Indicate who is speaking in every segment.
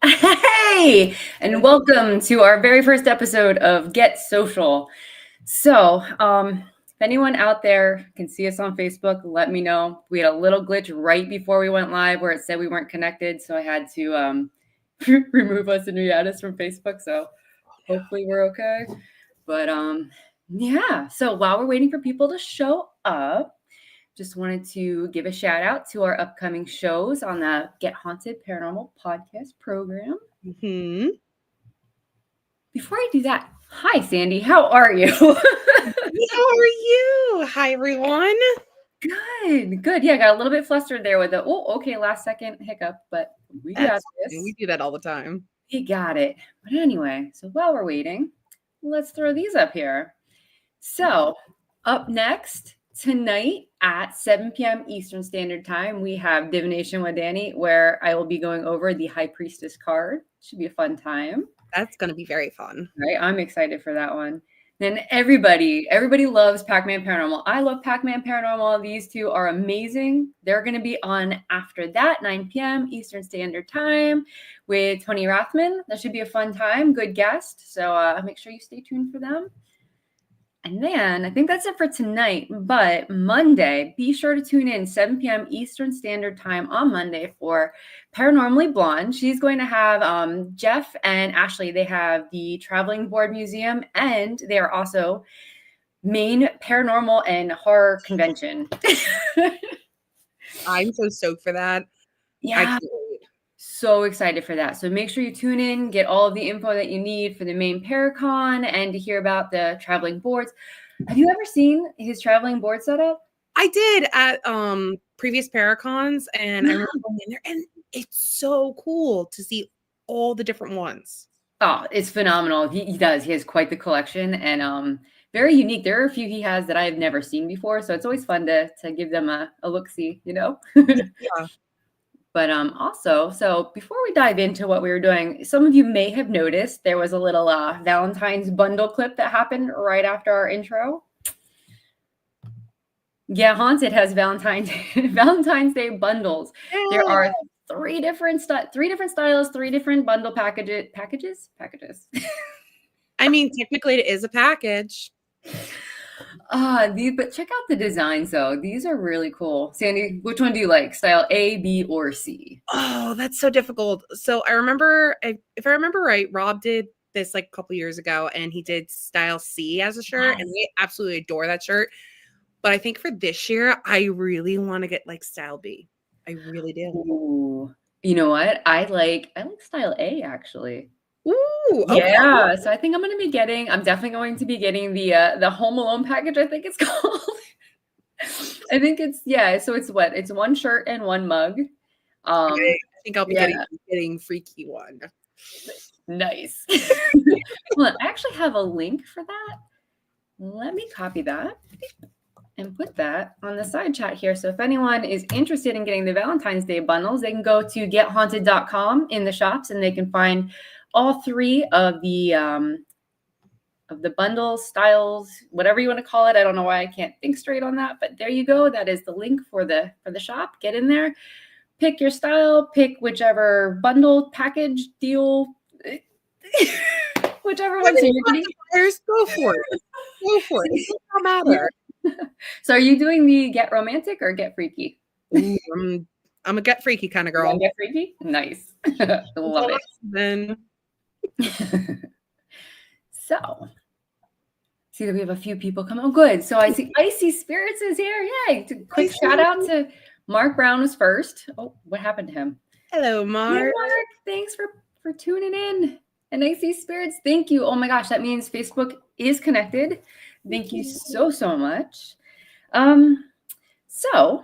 Speaker 1: Hey, and welcome to our very first episode of Get Social. So, if anyone out there can see us on Facebook, let me know. We had a little glitch right before we went live where it said we weren't connected, so I had to remove us and re-add us from Facebook. So hopefully we're okay. But yeah. So while we're waiting for people to show up, just wanted to give a shout out to our upcoming shows on the Get Haunted Paranormal podcast program.
Speaker 2: Hmm.
Speaker 1: Before I do that, hi, Sandy. How are you?
Speaker 2: How are you? Hi, everyone.
Speaker 1: Good, good. Yeah, I got a little bit flustered there with the, last second hiccup, but we got
Speaker 2: That's
Speaker 1: this.
Speaker 2: fine. We do that all the time.
Speaker 1: We got it. But anyway, so while we're waiting, let's throw these up here. So, up next tonight at 7 p.m. Eastern Standard Time, we have Divination with Dani, where I will be going over the High Priestess card. Should be a fun time.
Speaker 2: That's going to be very fun.
Speaker 1: Right? I'm excited for that one. Then everybody loves Pac-Man Paranormal. I love Pac-Man Paranormal. These two are amazing. They're going to be on after that, 9 p.m. Eastern Standard Time with Tony Rothman. That should be a fun time. Good guest. So make sure you stay tuned for them. And then I think that's it for tonight. But Monday, be sure to tune in 7 p.m. Eastern Standard Time on Monday for Paranormally Blonde. She's going to have Jeff and Ashley. They have the Traveling Board Museum, and they are also Maine Paranormal and Horror Convention.
Speaker 2: I'm so stoked for that.
Speaker 1: Yeah. So excited for that. So make sure you tune in, get all of the info that you need for the main Paracon and to hear about the traveling boards. Have you ever seen his traveling board setup?
Speaker 2: I did at previous Paracons, and I remember going in there, and it's so cool to see all the different ones.
Speaker 1: Oh, it's phenomenal. He does. He has quite the collection and very unique. There are a few he has that I've never seen before. So it's always fun to give them a look-see, you know?
Speaker 2: Yeah.
Speaker 1: But also, so before we dive into what we were doing, some of you may have noticed there was a little Valentine's bundle clip that happened right after our intro. Yeah, Haunted has Valentine's Day bundles. Yeah. There are three different styles, three different bundle packages.
Speaker 2: I mean, technically it is a package.
Speaker 1: But check out the designs though. These are really cool. Sandy, which one do you like? Style A, B, or C?
Speaker 2: Oh, that's so difficult. So I remember, if I remember right, Rob did this like a couple years ago, and he did style C as a shirt, and we absolutely adore that shirt. But I think for this year, I really want to get like style B. I really do.
Speaker 1: Ooh. You know what? I like style A actually.
Speaker 2: Ooh,
Speaker 1: okay. Yeah. So I think I'm definitely going to be getting the Home Alone package, I think it's called. I think so it's what? It's one shirt and one mug.
Speaker 2: I think I'll be getting freaky one.
Speaker 1: Nice. Well, I actually have a link for that. Let me copy that and put that on the side chat here. So if anyone is interested in getting the Valentine's Day bundles, they can go to gethaunted.com in the shops and they can find all three of the bundles, styles, whatever you want to call it. I don't know why I can't think straight on that, but there you go. That is the link for the shop. Get in there, pick your style, pick whichever bundle, package, deal, whichever one.
Speaker 2: Go for it. Go for it. It doesn't matter.
Speaker 1: So are you doing the get romantic or get freaky?
Speaker 2: Ooh, I'm a get freaky kind of girl.
Speaker 1: Get freaky? Nice. Love it.
Speaker 2: Then.
Speaker 1: So, see that we have a few people come. Oh, good. So I see Icy Spirits is here. Yay. Quick shout out to Mark Brown was first. Oh, what happened to him?
Speaker 2: Hello, Mark.
Speaker 1: Hey, Mark. Thanks for tuning in. And Icy Spirits, thank you. Oh my gosh, that means Facebook is connected. Thank you so much. So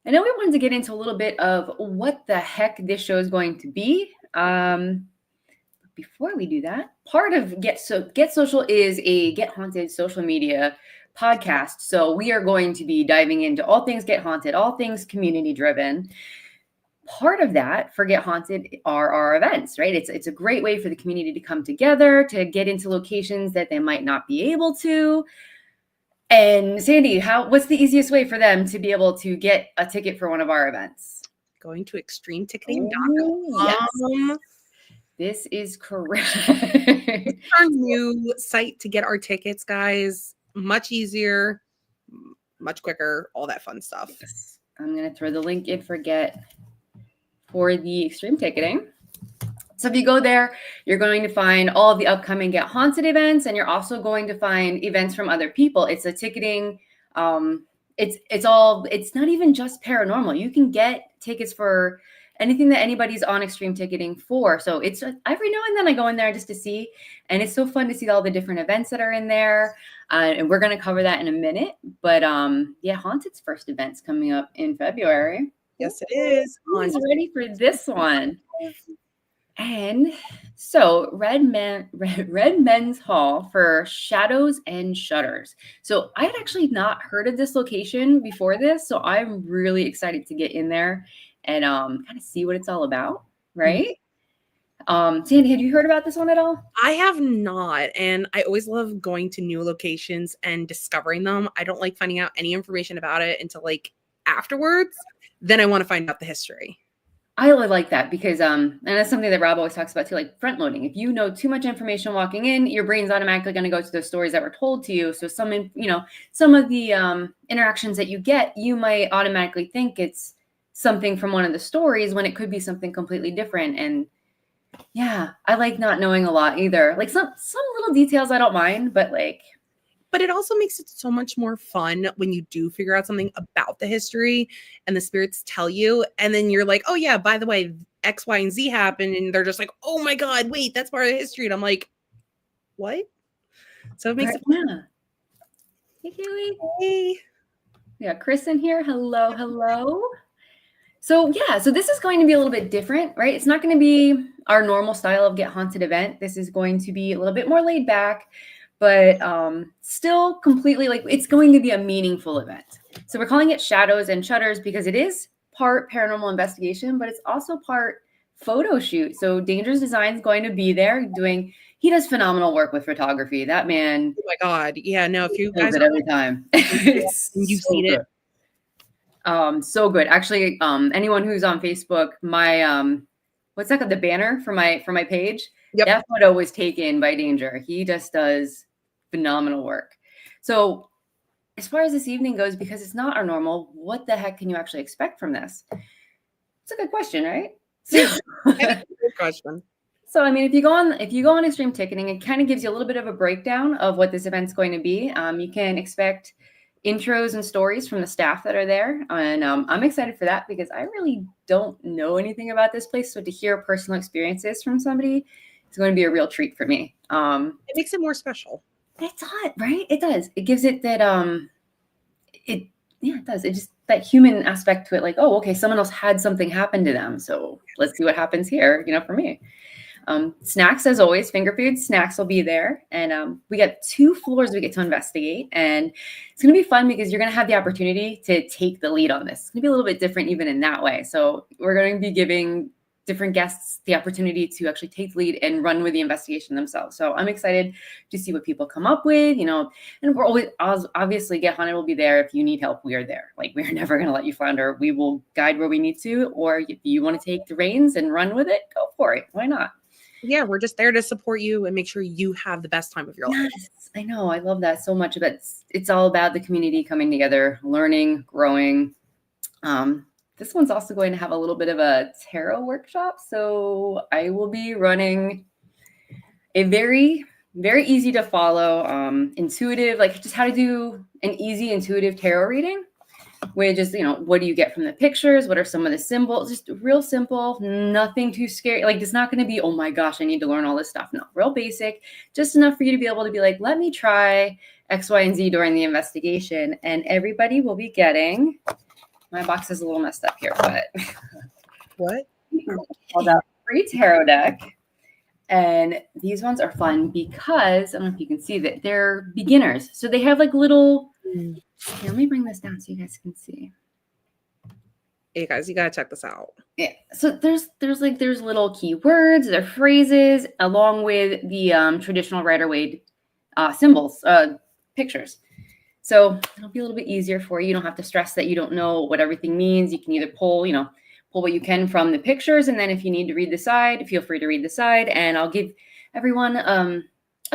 Speaker 1: I know we wanted to get into a little bit of what the heck this show is going to be. Before we do that, part of Get Social is a Get Haunted social media podcast. So we are going to be diving into all things Get Haunted, all things community driven. Part of that for Get Haunted are our events, right? It's a great way for the community to come together, to get into locations that they might not be able to. And Sandy, what's the easiest way for them to be able to get a ticket for one of our events?
Speaker 2: Going to extremeticketing.com.
Speaker 1: Yes. This is correct.
Speaker 2: It's our new site to get our tickets, guys. Much easier, much quicker, all that fun stuff.
Speaker 1: Yes. I'm going to throw the link in for the extreme ticketing. So if you go there, you're going to find all of the upcoming Get Haunted events, and you're also going to find events from other people. It's a ticketing. It's not even just paranormal. You can get tickets for anything that anybody's on extreme ticketing for. So it's every now and then I go in there just to see, and it's so fun to see all the different events that are in there. And we're going to cover that in a minute. But yeah, Haunted's first event's coming up in February.
Speaker 2: Yes, it is.
Speaker 1: Who's ready for this one? And so Red Men's Hall for Shadows and Shutters. So I had actually not heard of this location before this, so I'm really excited to get in there and kind of see what it's all about, right? Sandy, had you heard about this one at all?
Speaker 2: I have not, and I always love going to new locations and discovering them. I don't like finding out any information about it until like afterwards. Then I want to find out the history.
Speaker 1: I really like that because, and that's something that Rob always talks about too, like front loading. If you know too much information walking in, your brain's automatically going to go to those stories that were told to you. So some of the interactions that you get, you might automatically think it's something from one of the stories when it could be something completely different. And yeah, I like not knowing a lot either. Like some little details I don't mind, but
Speaker 2: it also makes it so much more fun when you do figure out something about the history and the spirits tell you. And then you're like, oh yeah, by the way, X, Y, and Z happened. And they're just like, oh my God, wait, that's part of the history. And I'm like, what? So it makes it fun.
Speaker 1: Yeah. Hey, Kaylee.
Speaker 2: Hey.
Speaker 1: We got Chris in here. Hello. So yeah, so this is going to be a little bit different, right? It's not going to be our normal style of Get Haunted event. This is going to be a little bit more laid back, but still completely it's going to be a meaningful event. So we're calling it Shadows and Shutters because it is part paranormal investigation, but it's also part photo shoot. So Dangerous Design is going to be there he does phenomenal work with photography. That man.
Speaker 2: Oh my God. Yeah, no, if you guys
Speaker 1: it every time.
Speaker 2: You've seen it.
Speaker 1: So good. Actually, anyone who's on Facebook, my what's that called? The banner for my page.
Speaker 2: Yep.
Speaker 1: That photo was taken by Danger. He just does phenomenal work. So as far as this evening goes, because it's not our normal, what the heck can you actually expect from this? It's a good question, right?
Speaker 2: Good question.
Speaker 1: So, I mean, if you go on extreme ticketing, it kind of gives you a little bit of a breakdown of what this event's going to be. You can expect intros and stories from the staff that are there. And I'm excited for that because I really don't know anything about this place. So to hear personal experiences from somebody is going to be a real treat for me.
Speaker 2: It makes it more special.
Speaker 1: It's hot, right? It does. It gives it that, it does. It just, that human aspect to it. Like, oh, okay, someone else had something happen to them. So let's see what happens here, for me. Snacks, as always, finger food snacks will be there. And we got 2 floors we get to investigate. And it's going to be fun because you're going to have the opportunity to take the lead on this. It's going to be a little bit different even in that way. So we're going to be giving different guests the opportunity to actually take the lead and run with the investigation themselves. So I'm excited to see what people come up with, and we're always, obviously Get Haunted will be there. If you need help, we are there. We're never going to let you flounder. We will guide where we need to, or if you want to take the reins and run with it, go for it. Why not?
Speaker 2: Yeah, we're just there to support you and make sure you have the best time of your life.
Speaker 1: Yes, I know. I love that so much. But it's all about the community coming together, learning, growing. This one's also going to have a little bit of a tarot workshop. So I will be running a very, very easy to follow, intuitive, just how to do an easy, intuitive tarot reading. With just, what do you get from the pictures? What are some of the symbols? Just real simple, nothing too scary. It's not going to be, oh my gosh, I need to learn all this stuff. No, real basic, just enough for you to be able to be like, let me try X, Y, and Z during the investigation. And everybody will be getting, my box is a little messed up here, but
Speaker 2: what?
Speaker 1: Called out free tarot deck. And these ones are fun because I don't know if you can see that they're beginners. So they have little, here, let me bring this down so you guys can see.
Speaker 2: Hey guys, you gotta check this out.
Speaker 1: Yeah. So there's little keywords, there are phrases, along with the traditional Rider-Waite symbols, pictures. So it'll be a little bit easier for you. You don't have to stress that you don't know what everything means. You can either pull pull what you can from the pictures. And then if you need to read the side, feel free to read the side. And I'll give everyone a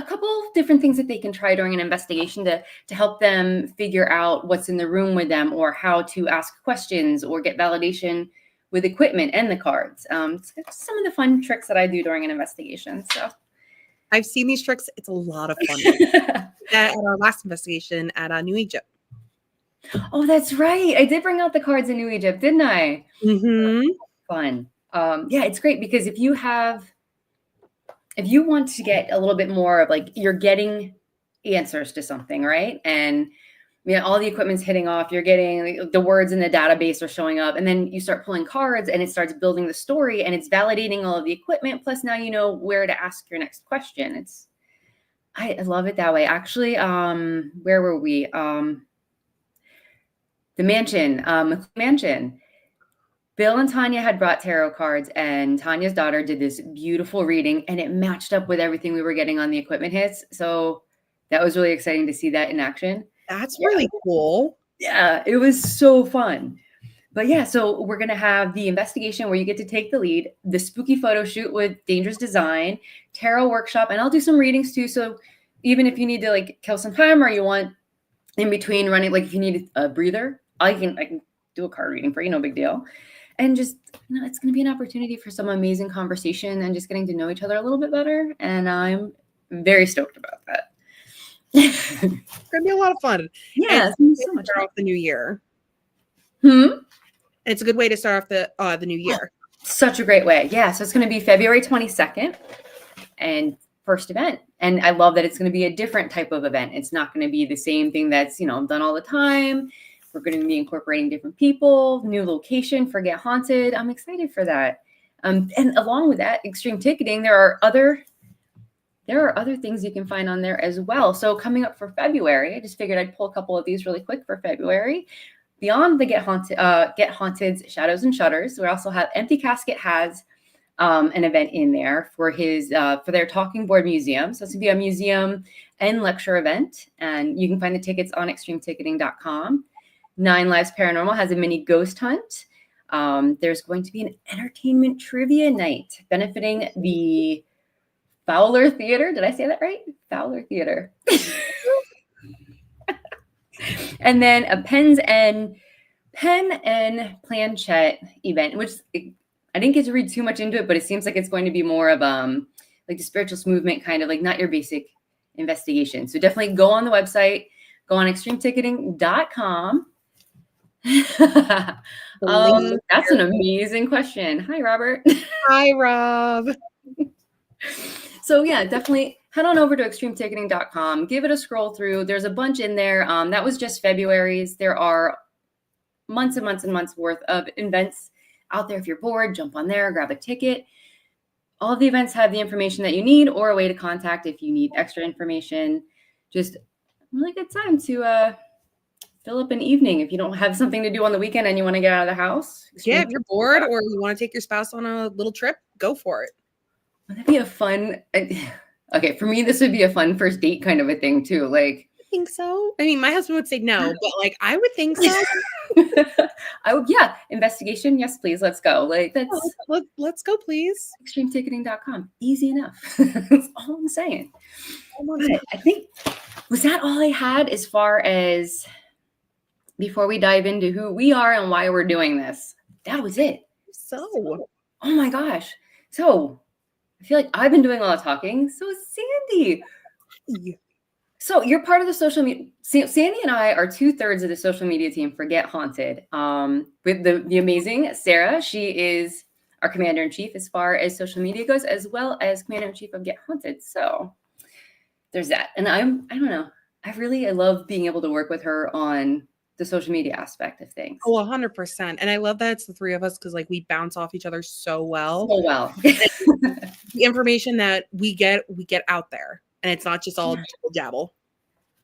Speaker 1: couple different things that they can try during an investigation to help them figure out what's in the room with them, or how to ask questions or get validation with equipment and the cards. So some of the fun tricks that I do during an investigation. So
Speaker 2: I've seen these tricks. It's a lot of fun. At our last investigation at New Egypt.
Speaker 1: Oh, that's right. I did bring out the cards in New Egypt, didn't I?
Speaker 2: Mm-hmm.
Speaker 1: Fun. Yeah, it's great because if you want to get a little bit more of like, you're getting answers to something, right? And all the equipment's hitting off, you're getting the words in the database are showing up, and then you start pulling cards and it starts building the story and it's validating all of the equipment. Plus now you know where to ask your next question. I love it that way. Actually, where were we? The mansion. Bill and Tanya had brought tarot cards, and Tanya's daughter did this beautiful reading, and it matched up with everything we were getting on the equipment hits. So that was really exciting to see that in action.
Speaker 2: That's really cool.
Speaker 1: Yeah, it was so fun. But yeah, so we're going to have the investigation where you get to take the lead, the spooky photo shoot with Dangerous Design, tarot workshop, and I'll do some readings too. So even if you need to like kill some time, or you want in between running, like if you need a breather, I can do a card reading for you, no big deal. And just, it's going to be an opportunity for some amazing conversation and just getting to know each other a little bit better. And I'm very stoked about that.
Speaker 2: It's going to be a lot of fun.
Speaker 1: Yeah,
Speaker 2: it's so much fun. Off the new year. It's a good way to start off the new year.
Speaker 1: Such a great way. Yeah, so it's going to be February 22nd and first event. And I love that it's going to be a different type of event. It's not going to be the same thing that's, done all the time. We're going to be incorporating different people, new location for Get Haunted. I'm excited for that. And along with that, extreme ticketing, there are other things you can find on there as well. So coming up for February, I just figured I'd pull a couple of these really quick for February. Beyond the Get Haunted's Shadows and Shutters, we also have Empty Casket has an event in there for their Talking Board Museum. So it's going to be a museum and lecture event, and you can find the tickets on extremeticketing.com. 9 Lives Paranormal has a mini ghost hunt. There's going to be an entertainment trivia night benefiting the Fowler Theater. Did I say that right? Fowler Theater. And then a pen and planchette event, which I didn't get to read too much into it, but it seems like it's going to be more of like the spiritualist movement, kind of like not your basic investigation. So definitely go on the website, go on extremeticketing.com. That's an amazing question. Hi, Robert.
Speaker 2: Hi, Rob.
Speaker 1: So yeah, definitely head on over to extremeticketing.com. Give it a scroll through. There's a bunch in there. That was just February's. There are months and months and months worth of events out there. If you're bored, jump on there, grab a ticket. All of the events have the information that you need, or a way to contact if you need extra information. Just a really good time to fill up an evening if you don't have something to do on the weekend and you want to get out of the house.
Speaker 2: Yeah, if you're bored or you want to take your spouse on a little trip, go for it.
Speaker 1: Would that be a fun? Okay, for me, this would be a fun first date kind of a thing too. Like,
Speaker 2: I think so. I mean, my husband would say no, but like I would think so.
Speaker 1: I would, yeah. Investigation, yes, please. Let's go. Like
Speaker 2: let's go, please.
Speaker 1: Extremeticketing.com. Easy enough. That's all I'm saying. But I think, was that all I had as far as before we dive into who we are and why we're doing this? That was it.
Speaker 2: So,
Speaker 1: oh my gosh. So I feel like I've been doing a lot of talking. So is Sandy. So you're part of the social media. Sandy and I are 2/3 of the social media team for Get Haunted. With the amazing Sarah. She is our commander-in-chief as far as social media goes, as well as commander-in-chief of Get Haunted. So there's that. And I don't know. I love being able to work with her on the social media aspect of things.
Speaker 2: Oh, 100%. And I love that it's the three of us because like we bounce off each other so well.
Speaker 1: So well.
Speaker 2: The information that we get out there. And it's not just all jabble.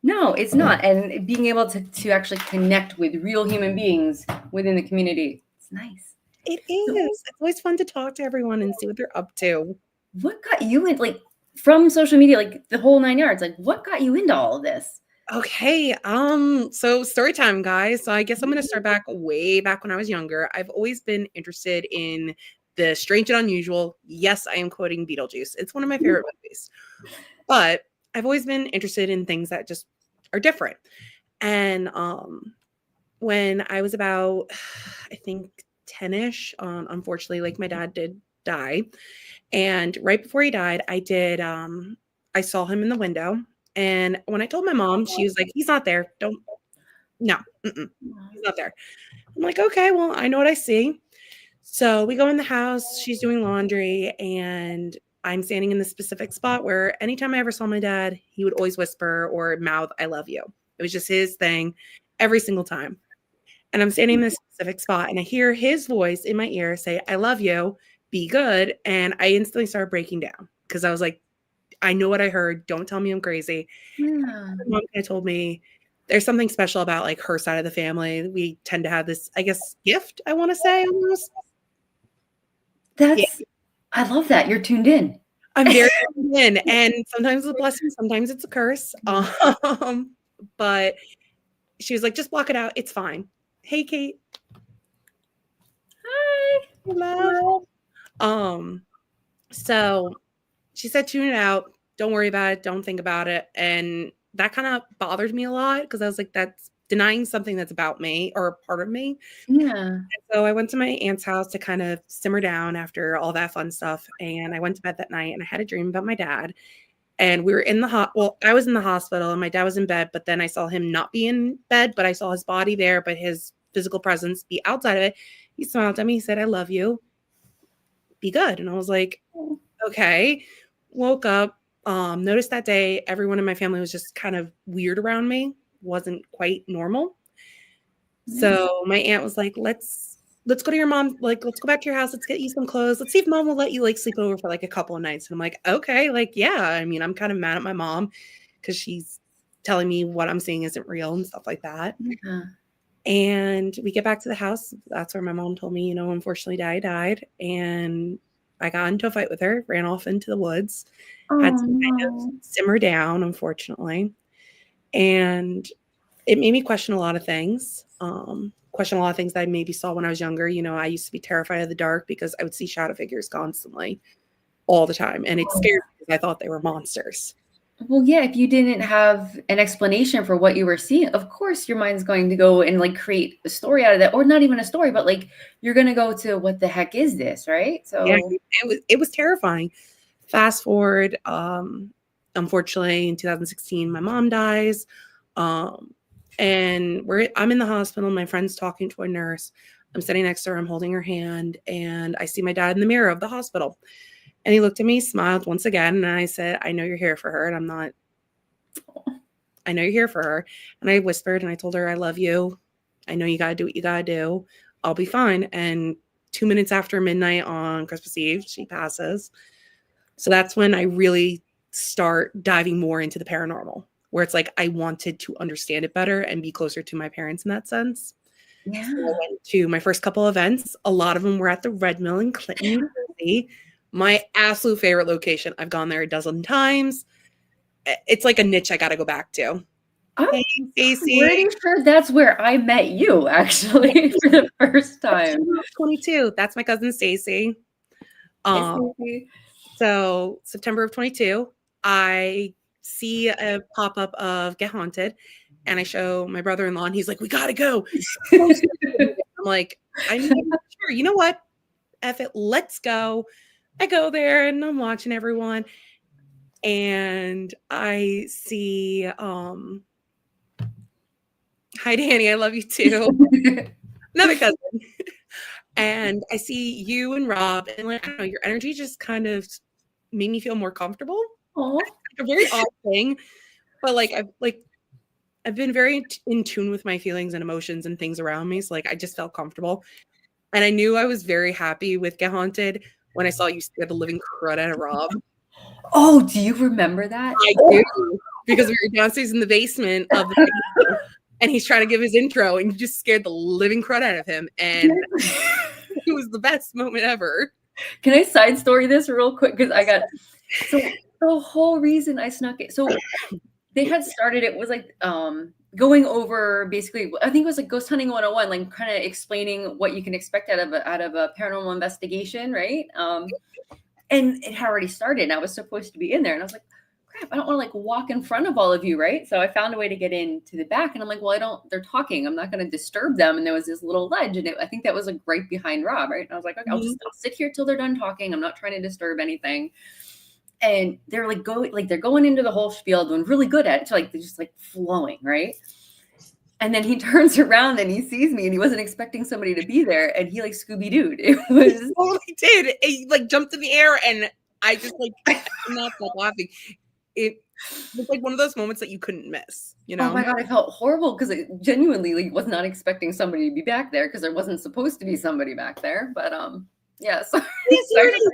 Speaker 1: No, it's not. And being able to actually connect with real human beings within the community, it's nice.
Speaker 2: It is. It's always fun to talk to everyone and see what they're up to.
Speaker 1: What got you in, like, from social media, like the whole 9 yards? Like, what got you into all of this?
Speaker 2: Okay. So story time, guys. So I guess I'm gonna start back way back when I was younger. I've always been interested in the strange and unusual. Yes, I am quoting Beetlejuice. It's one of my favorite movies. But I've always been interested in things that just are different. And when I was about, I think 10-ish, unfortunately, like my dad did die. And right before he died, I saw him in the window. And when I told my mom, she was like, he's not there. Don't, no, he's not there. I'm like, okay, well, I know what I see. So we go in the house, she's doing laundry, and I'm standing in the specific spot where anytime I ever saw my dad, he would always whisper or mouth, I love you. It was just his thing every single time. And I'm standing in this specific spot and I hear his voice in my ear say, I love you, be good. And I instantly started breaking down because I was like, I know what I heard. Don't tell me I'm crazy.
Speaker 1: Yeah.
Speaker 2: My mom kind of told me there's something special about like her side of the family. We tend to have this, I guess, gift, I want to say almost.
Speaker 1: That's, I love that. You're tuned in.
Speaker 2: I'm very tuned in, and sometimes it's a blessing, sometimes it's a curse. But she was like, just block it out. It's fine. Hey, Kate.
Speaker 1: Hi.
Speaker 2: Hello. So she said, tune it out. Don't worry about it. Don't think about it. And that kind of bothered me a lot because I was like, that's denying something that's about me or a part of me.
Speaker 1: Yeah.
Speaker 2: And so I went to my aunt's house to kind of simmer down after all that fun stuff. And I went to bed that night and I had a dream about my dad. And we were in the well, I was in the hospital and my dad was in bed, but then I saw him not be in bed, but I saw his body there, but his physical presence be outside of it. He smiled at me. He said, I love you. Be good. And I was like, okay. Woke up, noticed that day everyone in my family was just kind of weird around me, wasn't quite normal. So my aunt was like, let's go to your mom, like let's go back to your house, let's get you some clothes, let's see if mom will let you like sleep over for like a couple of nights. And I'm like, okay, like yeah, I mean, I'm kind of mad at my mom because she's telling me what I'm seeing isn't real and stuff like that.
Speaker 1: Yeah.
Speaker 2: And we get back to the house. That's where my mom told me, unfortunately Daddy died. And I got into a fight with her, ran off into the woods, had to kind of simmer down, unfortunately. And it made me question a lot of things. Question a lot of things that I maybe saw when I was younger. I used to be terrified of the dark because I would see shadow figures constantly all the time. And it scared me because I thought they were monsters.
Speaker 1: Well, yeah, if you didn't have an explanation for what you were seeing, of course your mind's going to go and like create a story out of that, or not even a story, but like you're going to go to what the heck is this, right? So
Speaker 2: yeah, it was terrifying. Fast forward, unfortunately in 2016, my mom dies. And I'm in the hospital. My friend's talking to a nurse. I'm sitting next to her. I'm holding her hand and I see my dad in the mirror of the hospital. And he looked at me, smiled once again. And I said, I know you're here for her. And I know you're here for her. And I whispered and I told her, I love you. I know you got to do what you got to do. I'll be fine. And 2 minutes after midnight on Christmas Eve, she passes. So that's when I really start diving more into the paranormal, where it's like I wanted to understand it better and be closer to my parents in that sense.
Speaker 1: yeah.
Speaker 2: So I went to my first couple events. A lot of them were at the Red Mill in Clinton, New Jersey. My absolute favorite location. I've gone there a dozen times. It's like a niche I got to go back to.
Speaker 1: I'm
Speaker 2: Hey,
Speaker 1: pretty sure that's where I met you actually for the first time.
Speaker 2: 22. That's my cousin Stacy. So September of 22, I see a pop-up of Get Haunted and I show my brother-in-law and he's like, we gotta go. I'm like, I'm not sure. You know what? F it, let's go. I go there and I'm watching everyone and I see hi Danny, I love you too. Another cousin. And I see you and Rob and like, I don't know, your energy just kind of made me feel more comfortable. Like a very odd thing, but I've been very in tune with my feelings and emotions and things around me. So like I just felt comfortable. And I knew I was very happy with Get Haunted when I saw you scare the living crud out of Rob.
Speaker 1: Oh, do you remember that?
Speaker 2: I do. Because we were downstairs in the basement of the and he's trying to give his intro and you just scared the living crud out of him. And it was the best moment ever.
Speaker 1: Can I side story this real quick? Because I got so the whole reason I snuck it. So they had started, it was like going over basically, I think it was like ghost hunting 101, like kind of explaining what you can expect out of a paranormal investigation, right? And it had already started, and I was supposed to be in there, and I was like, crap, I don't want to like walk in front of all of you, right? So I found a way to get into the back, and I'm like, well, I don't, they're talking, I'm not going to disturb them. And there was this little ledge, and I think that was like right behind Rob, right? And I was like, okay, I'll sit here till they're done talking. I'm not trying to disturb anything. And they're like they're going into the whole spiel, doing really good at it. So like they're just like flowing, right? And then he turns around and he sees me, and he wasn't expecting somebody to be there, and he like Scooby-Dooed. It was
Speaker 2: He totally did. He like jumped in the air, and I just like I'm not like laughing. It was like one of those moments that you couldn't miss, you know?
Speaker 1: oh my God, I felt horrible because I genuinely like was not expecting somebody to be back there because there wasn't supposed to be somebody back there. But yeah, so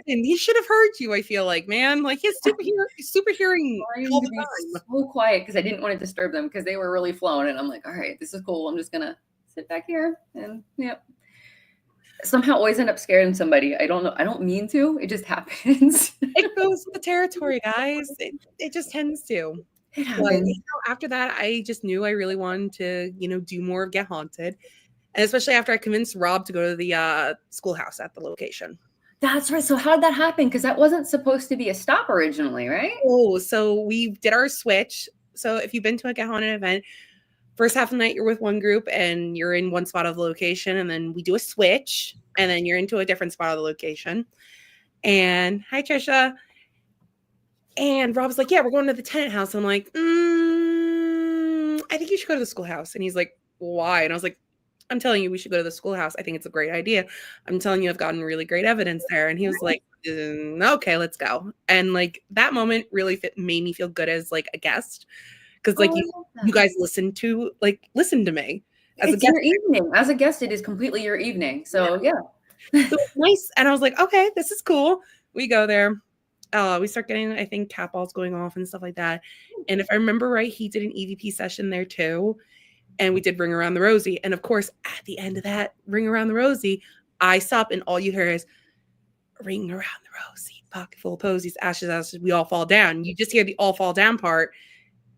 Speaker 2: He should have heard you, I feel like, man. Like he's super hearing all the time.
Speaker 1: so quiet because I didn't want to disturb them because they were really flowing, and I'm like, all right, this is cool. I'm just gonna sit back here, and yep. Somehow always end up scaring somebody. I don't know. I don't mean to. It just happens.
Speaker 2: It goes with the territory, guys. It just tends to.
Speaker 1: It
Speaker 2: But,
Speaker 1: happens.
Speaker 2: after that, I just knew I really wanted to, do more of Get Haunted. And especially after I convinced Rob to go to the schoolhouse at the location.
Speaker 1: That's right. So how did that happen? Because that wasn't supposed to be a stop originally, right?
Speaker 2: Oh, so we did our switch. So if you've been to a Get Haunted event, first half of the night you're with one group and you're in one spot of the location, and then we do a switch, and then you're into a different spot of the location. And hi, Trisha. And Rob's like, yeah, we're going to the tenant house. I'm like, I think you should go to the schoolhouse. And he's like, why? And I was like, I'm telling you, we should go to the schoolhouse. I think it's a great idea. I'm telling you, I've gotten really great evidence there. And he was like, okay, let's go. And like that moment really made me feel good as like a guest. Because like you guys listen to me.
Speaker 1: It's your evening. As a guest, it is completely your evening. So yeah.
Speaker 2: So it's nice. And I was like, okay, this is cool. We go there. We start getting, I think, cat balls going off and stuff like that. And if I remember right, he did an EVP session there too. And we did Ring Around the Rosie. And of course, at the end of that Ring Around the Rosie, I stop and all you hear is Ring Around the Rosie, pocket full of posies, ashes, ashes, we all fall down. You just hear the all fall down part.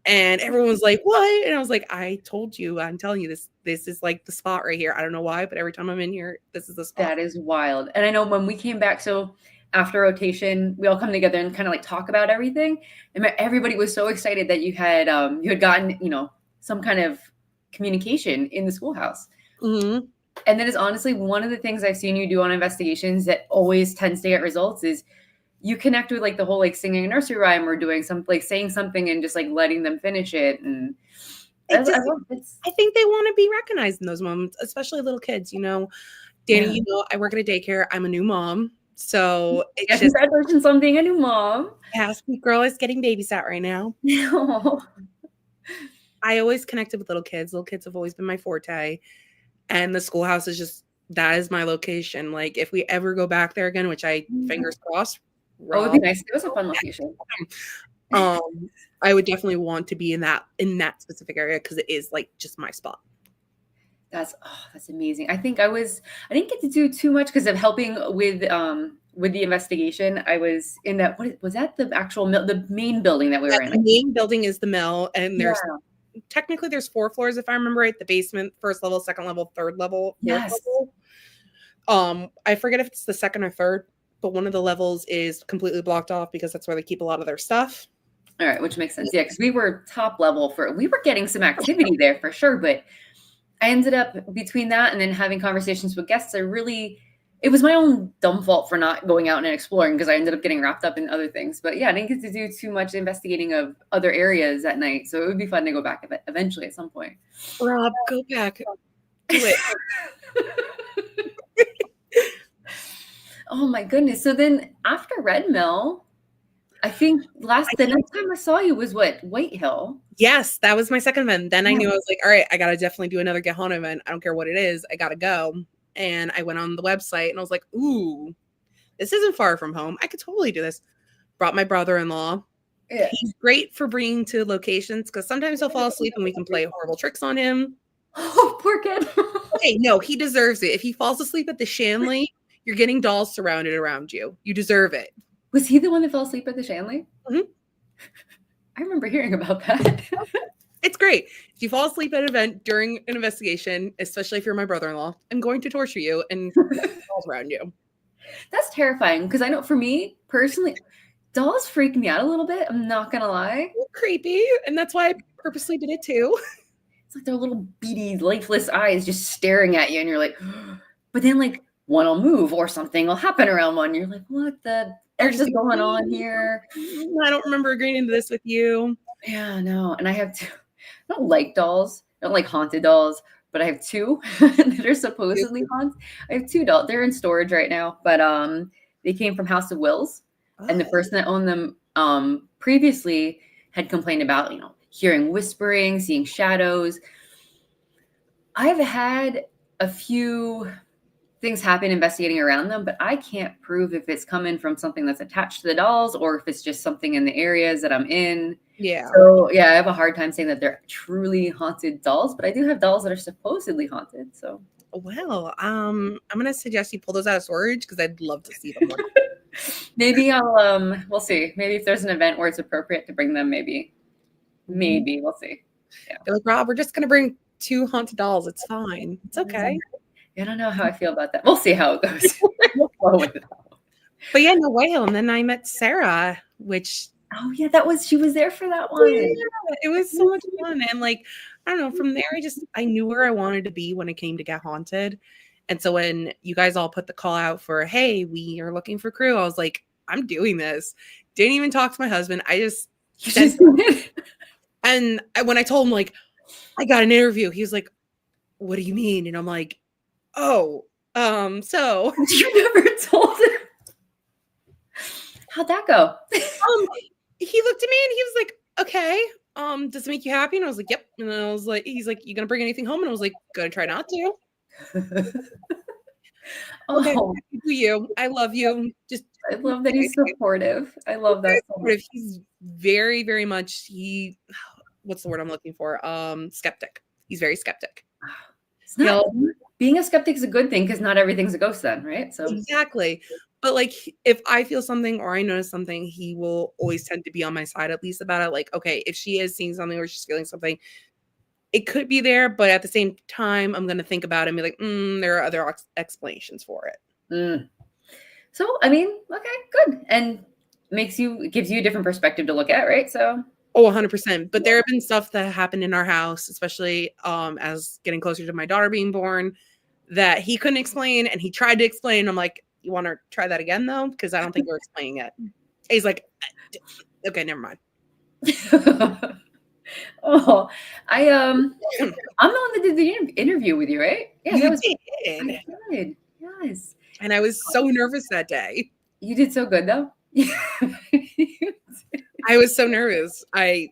Speaker 2: And everyone was like, what? And I was like, I told you, I'm telling you, this is like the spot right here. I don't know why, but every time I'm in here, this is the spot.
Speaker 1: That is wild. And I know when we came back, so after rotation, we all come together and kind of like talk about everything. And everybody was so excited that you had gotten, some kind of communication in the schoolhouse.
Speaker 2: Mm-hmm.
Speaker 1: And that is honestly one of the things I've seen you do on investigations that always tends to get results is you connect with like the whole like singing a nursery rhyme or doing some like saying something and just like letting them finish it. And
Speaker 2: I think they want to be recognized in those moments, especially little kids. Dani, I work at a daycare. I'm a new mom. So it's just
Speaker 1: congratulations on being a new mom.
Speaker 2: Yeah, sweet girl is getting babysat right now. I always connected with little kids. Little kids have always been my forte. And the schoolhouse is that is my location. Like if we ever go back there again, which I fingers crossed.
Speaker 1: Rob, it would be nice. It was a fun location.
Speaker 2: I would definitely want to be in that specific area because it is like just my spot.
Speaker 1: That's amazing. I think I didn't get to do too much because of helping with the investigation. I was in that. What was that? The actual mill, the main building that we were in.
Speaker 2: The main building is the mill, and there's technically there's 4 floors if I remember right. The basement, first level, second level, third level, fourth level. I forget if it's the second or third, but one of the levels is completely blocked off because that's where they keep a lot of their stuff.
Speaker 1: All right, which makes sense. Yeah, because we were top level we were getting some activity there for sure, but I ended up between that and then having conversations with guests. It was my own dumb fault for not going out and exploring because I ended up getting wrapped up in other things. But yeah, I didn't get to do too much investigating of other areas at night. So it would be fun to go back eventually at some point.
Speaker 2: Rob, go back. Do it.
Speaker 1: Oh my goodness. So then after Red Mill, I think the next time I saw you was White Hill.
Speaker 2: Yes, that was my second event. Then I knew I was like, all right, I got to definitely do another Get Haunted event. I don't care what it is. I got to go. And I went on the website and I was like, ooh, this isn't far from home. I could totally do this. Brought my brother-in-law. Yeah. He's great for bringing to locations because sometimes he'll fall asleep and we can play horrible tricks on him.
Speaker 1: Oh, poor kid.
Speaker 2: Okay, no, he deserves it. If he falls asleep at the Shanley, you're getting dolls surrounded around you. You deserve it.
Speaker 1: Was he the one that fell asleep at the Shanley?
Speaker 2: Mm-hmm.
Speaker 1: I remember hearing about that.
Speaker 2: It's great. If you fall asleep at an event during an investigation, especially if you're my brother-in-law, I'm going to torture you and balls around you.
Speaker 1: That's terrifying because I know for me personally, dolls freak me out a little bit. I'm not gonna lie.
Speaker 2: Creepy, and that's why I purposely did it too.
Speaker 1: It's like their little beady, lifeless eyes just staring at you, and you're like, but then like one will move or something will happen around one. You're like, what the heck's just going on here?
Speaker 2: I don't remember agreeing to this with you.
Speaker 1: Yeah, no. And I have two. I don't like dolls. I don't like haunted dolls, but I have two that are supposedly haunted. I have two dolls. They're in storage right now, but they came from House of Wills, and the person that owned them previously had complained about hearing whispering, seeing shadows. I've had a few things happen investigating around them, but I can't prove if it's coming from something that's attached to the dolls or if it's just something in the areas that I'm in.
Speaker 2: Yeah.
Speaker 1: So yeah, I have a hard time saying that they're truly haunted dolls, but I do have dolls that are supposedly haunted. So
Speaker 2: well, I'm gonna suggest you pull those out of storage because I'd love to see them.
Speaker 1: maybe I'll we'll see. Maybe if there's an event where it's appropriate to bring them, maybe we'll see.
Speaker 2: Yeah. They're like, Rob, we're just gonna bring 2 haunted dolls. It's fine. It's okay.
Speaker 1: I don't know how I feel about that. We'll see how it goes. We'll flow with it.
Speaker 2: But yeah, no whale. And then I met Sarah, which
Speaker 1: yeah, she was there for that one.
Speaker 2: Yeah, it was so much fun. And like, I don't know, from there I knew where I wanted to be when it came to Get Haunted. And so when you guys all put the call out for, hey, we are looking for crew, I was like, I'm doing this. Didn't even talk to my husband. I just and when I told him like I got an interview, he was like, what do you mean? And I'm like, oh, so
Speaker 1: you never told him. How'd that go?
Speaker 2: He looked at me and he was like, okay, does it make you happy? And I was like, yep. And I was like, he's like, you gonna bring anything home? And I was like, gonna try not to. Okay, do you. I love you.
Speaker 1: I love that he's supportive. I love that so much.
Speaker 2: He's very, very much what's the word I'm looking for? Skeptic. He's very skeptic.
Speaker 1: Being a skeptic is a good thing because not everything's a ghost then, right? So
Speaker 2: exactly. But like if I feel something or I notice something, he will always tend to be on my side at least about it. Like, okay, if she is seeing something or she's feeling something, it could be there, but at the same time, I'm gonna think about it and be like, there are other explanations for it.
Speaker 1: So I mean, okay, good. And gives you a different perspective to look at, right? So
Speaker 2: 100%. But there have been stuff that happened in our house, especially as getting closer to my daughter being born, that he couldn't explain, and he tried to explain. I'm like, you want to try that again though? Because I don't think we're explaining it. He's like, okay, never mind.
Speaker 1: Oh, I'm the one that did the interview with you, right? Yeah,
Speaker 2: you
Speaker 1: did. I did. Yes.
Speaker 2: And I was so nervous that day.
Speaker 1: You did so good though.
Speaker 2: I was so nervous. I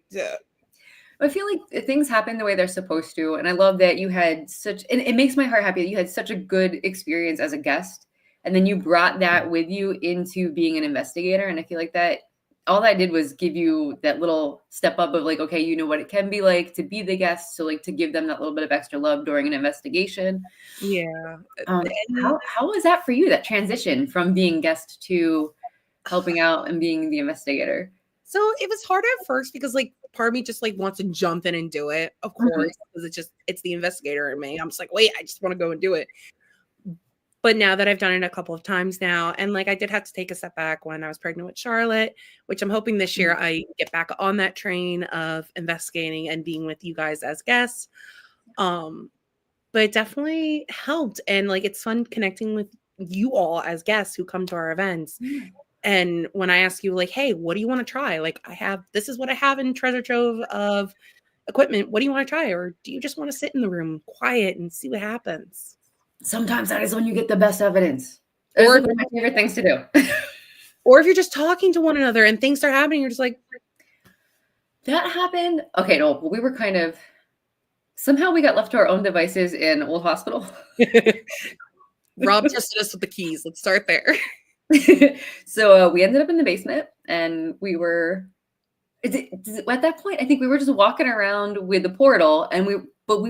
Speaker 1: feel like things happen the way they're supposed to. And I love that you had and it makes my heart happy that you had such a good experience as a guest. And then you brought that with you into being an investigator. And I feel like that all that did was give you that little step up of like, okay, you know what it can be like to be the guest. So like to give them that little bit of extra love during an investigation.
Speaker 2: Yeah.
Speaker 1: How was that for you, that transition from being guest to helping out and being the investigator?
Speaker 2: So it was hard at first because like part of me just like wants to jump in and do it, of course, because it's the investigator in me. I'm just like, wait, I just want to go and do it. But now that I've done it a couple of times now, and like I did have to take a step back when I was pregnant with Charlotte, which I'm hoping this year I get back on that train of investigating and being with you guys as guests. But it definitely helped. And like it's fun connecting with you all as guests who come to our events. And when I ask you like, hey, what do you want to try? Like this is what I have in treasure trove of equipment. What do you want to try? Or do you just want to sit in the room quiet and see what happens?
Speaker 1: Sometimes that is when you get the best evidence. Or one of my favorite things to do.
Speaker 2: Or if you're just talking to one another and things are happening, you're just like,
Speaker 1: that happened. Okay, no, we were somehow we got left to our own devices in Old Hospital.
Speaker 2: Rob trusted us with the keys. Let's start there.
Speaker 1: So we ended up in the basement, and we were at that point, I think we were just walking around with the portal, and we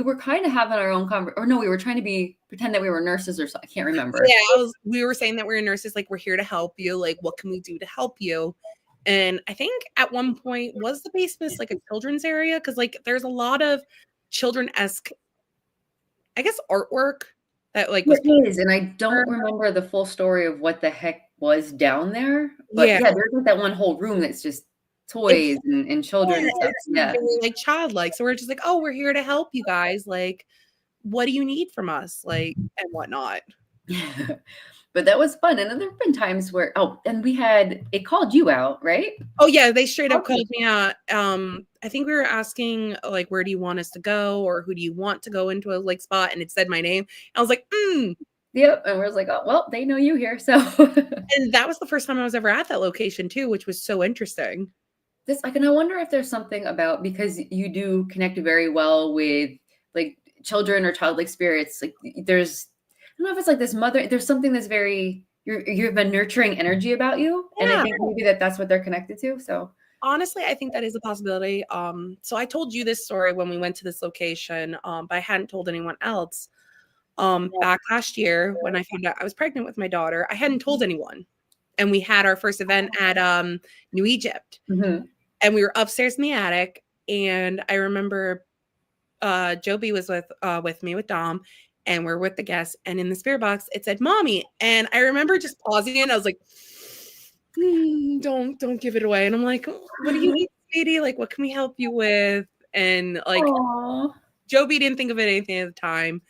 Speaker 1: were kind of having our own conversation. Or no, we were trying to pretend that we were nurses or something. I can't remember.
Speaker 2: Yeah, we were saying that we were nurses, like we're here to help you. Like, what can we do to help you? And I think at one point was the basement like a children's area because like there's a lot of children-esque, I guess, artwork that like was
Speaker 1: It is, and I
Speaker 2: there.
Speaker 1: don't remember the full story of what the heck was down there, but
Speaker 2: Yeah,
Speaker 1: yeah, there's like that one whole room that's just
Speaker 2: it's
Speaker 1: toys and children
Speaker 2: yeah,
Speaker 1: and stuff.
Speaker 2: it's
Speaker 1: Yeah.
Speaker 2: very like childlike. So we're just like, oh, we're here to help you guys. Like, what do you need from us? Like, and whatnot.
Speaker 1: But that was fun, and then there've been times where and it called you out, right?
Speaker 2: Oh yeah, they straight up
Speaker 1: Okay.
Speaker 2: called me out. I think we were asking like, where do you want us to go, or who do you want to go into a like spot, and it said my name. I was like,
Speaker 1: Yep, and we're like, "Oh, well, they know you here." So
Speaker 2: and that was the first time I was ever at that location too, which was so interesting.
Speaker 1: this like, and I wonder if there's something about, because you do connect very well with like children or childlike spirits. Like there's, I don't know if it's like this mother. There's something that's very you have a nurturing energy about you, and I
Speaker 2: Yeah.
Speaker 1: think maybe that's what they're connected to. So
Speaker 2: Honestly, I think that is a possibility. So I told you this story when we went to this location, but I hadn't told anyone else. Back last year when I found out I was pregnant with my daughter, I hadn't told anyone. And we had our first event at New Egypt.
Speaker 1: mhm.
Speaker 2: And we were upstairs in the attic. And I remember Joby was with me with Dom, and we're with the guests. And in the spirit box, it said "mommy." And I remember just pausing and I was like, don't give it away. And I'm like, what do you need, sweetie? Like, what can we help you with? And like,
Speaker 1: Aw.
Speaker 2: Joby didn't think of it anything at the time,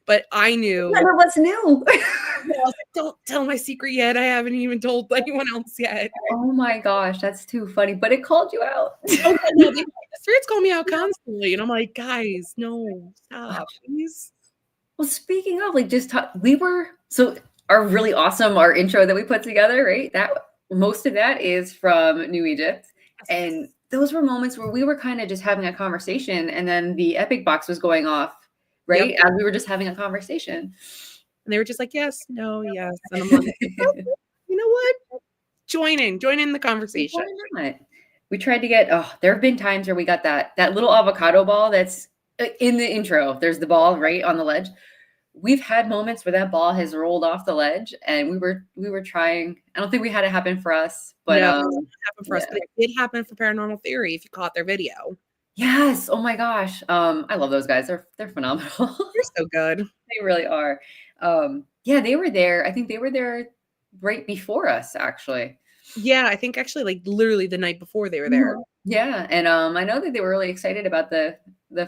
Speaker 2: but I knew.
Speaker 1: None of us knew.
Speaker 2: I was like, don't tell my secret yet. I haven't even told anyone else yet.
Speaker 1: Oh my gosh, that's too funny. But it called you out.
Speaker 2: Oh no, the spirits call me out constantly, and I'm like, guys, no, stop, please.
Speaker 1: Well, speaking of like we were so our intro that we put together, right? That most of that is from New Egypt. And those were moments where we were kind of just having a conversation, and then the epic box was going off, right?
Speaker 2: Yep.
Speaker 1: As we were just having a conversation.
Speaker 2: And they were just like, yes, no, yes. And I'm like, oh, you know what? Join in the conversation.
Speaker 1: Why not? We tried to get there have been times where we got that little avocado ball that's in the intro. There's the ball right on the ledge. We've had moments where that ball has rolled off the ledge, and we were trying. I don't think we had it happen for us, but
Speaker 2: No, it didn't happen for us, but it did happen for Paranormal Theory if you caught their video.
Speaker 1: yes. Oh my gosh. I love those guys. They're phenomenal.
Speaker 2: They're so good.
Speaker 1: They really are. Yeah, they were there. I think they were there right before us, actually.
Speaker 2: Yeah, I think actually like literally the night before they were there.
Speaker 1: Yeah, and I know that they were really excited about the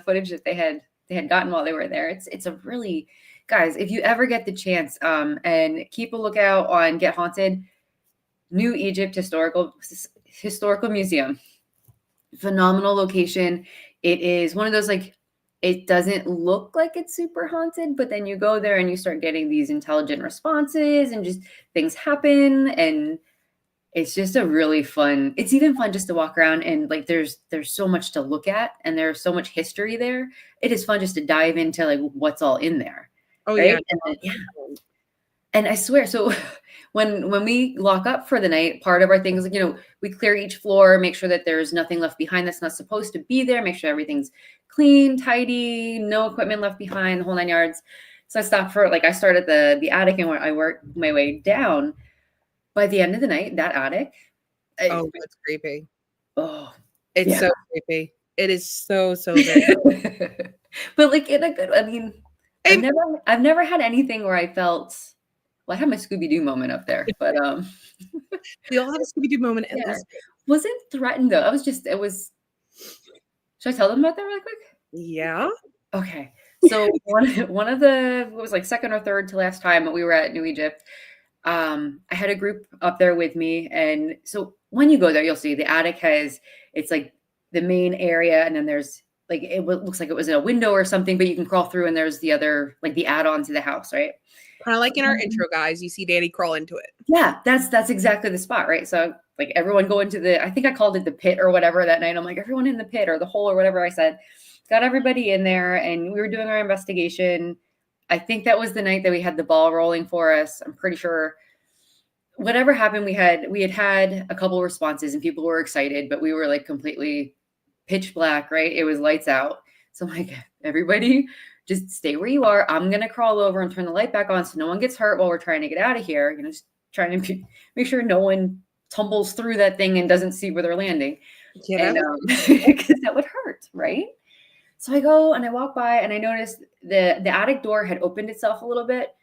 Speaker 1: footage that they had gotten while they were there. It's a really, guys, if you ever get the chance, and keep a lookout on Get Haunted, New Egypt Historical Museum. Phenomenal location. It is one of those like, it doesn't look like it's super haunted, but then you go there and you start getting these intelligent responses and just things happen, and it's just a really fun. It's even fun just to walk around, and like there's so much to look at, and there's so much history there. It is fun just to dive into like what's all in there.
Speaker 2: Oh
Speaker 1: Right?
Speaker 2: yeah.
Speaker 1: And I swear, so when we lock up for the night, part of our thing is like, we clear each floor, make sure that there's nothing left behind that's not supposed to be there, make sure everything's clean, tidy, no equipment left behind, the whole 9 yards. So I started the attic, and I worked my way down. By the end of the night, that attic.
Speaker 2: Oh, it's creepy.
Speaker 1: Oh,
Speaker 2: It's
Speaker 1: yeah.
Speaker 2: so creepy. It is so good.
Speaker 1: But like in a good, I mean, I've never had anything where I felt. Well, I had my Scooby-Doo moment up there, but
Speaker 2: we all have a Scooby-Doo moment at least.
Speaker 1: Wasn't threatened though. It was. Should I tell them about that really quick?
Speaker 2: Yeah.
Speaker 1: Okay. So one of the, what was like second or third to last time we were at New Egypt, I had a group up there with me, and so when you go there, you'll see the attic it's like the main area, and then there's like looks like it was in a window or something, but you can crawl through, and there's the other like the add-on to the house, right?
Speaker 2: Kind of like in our intro, guys, you see Danny crawl into it.
Speaker 1: Yeah, that's exactly the spot, right? So like everyone go into I think I called it the pit or whatever that night. I'm like, everyone in the pit or the hole or whatever I said. Got everybody in there, and we were doing our investigation. I think that was the night that we had the ball rolling for us. I'm pretty sure whatever happened, we had a couple responses, and people were excited, but we were like completely pitch black, right? It was lights out. So I'm like, everybody just stay where you are. I'm going to crawl over and turn the light back on so no one gets hurt while we're trying to get out of here. Just trying to make sure no one tumbles through that thing and doesn't see where they're landing.
Speaker 2: Yeah,
Speaker 1: And
Speaker 2: that would
Speaker 1: because that would hurt, right? So I go and I walk by and I noticed the attic door had opened itself a little bit.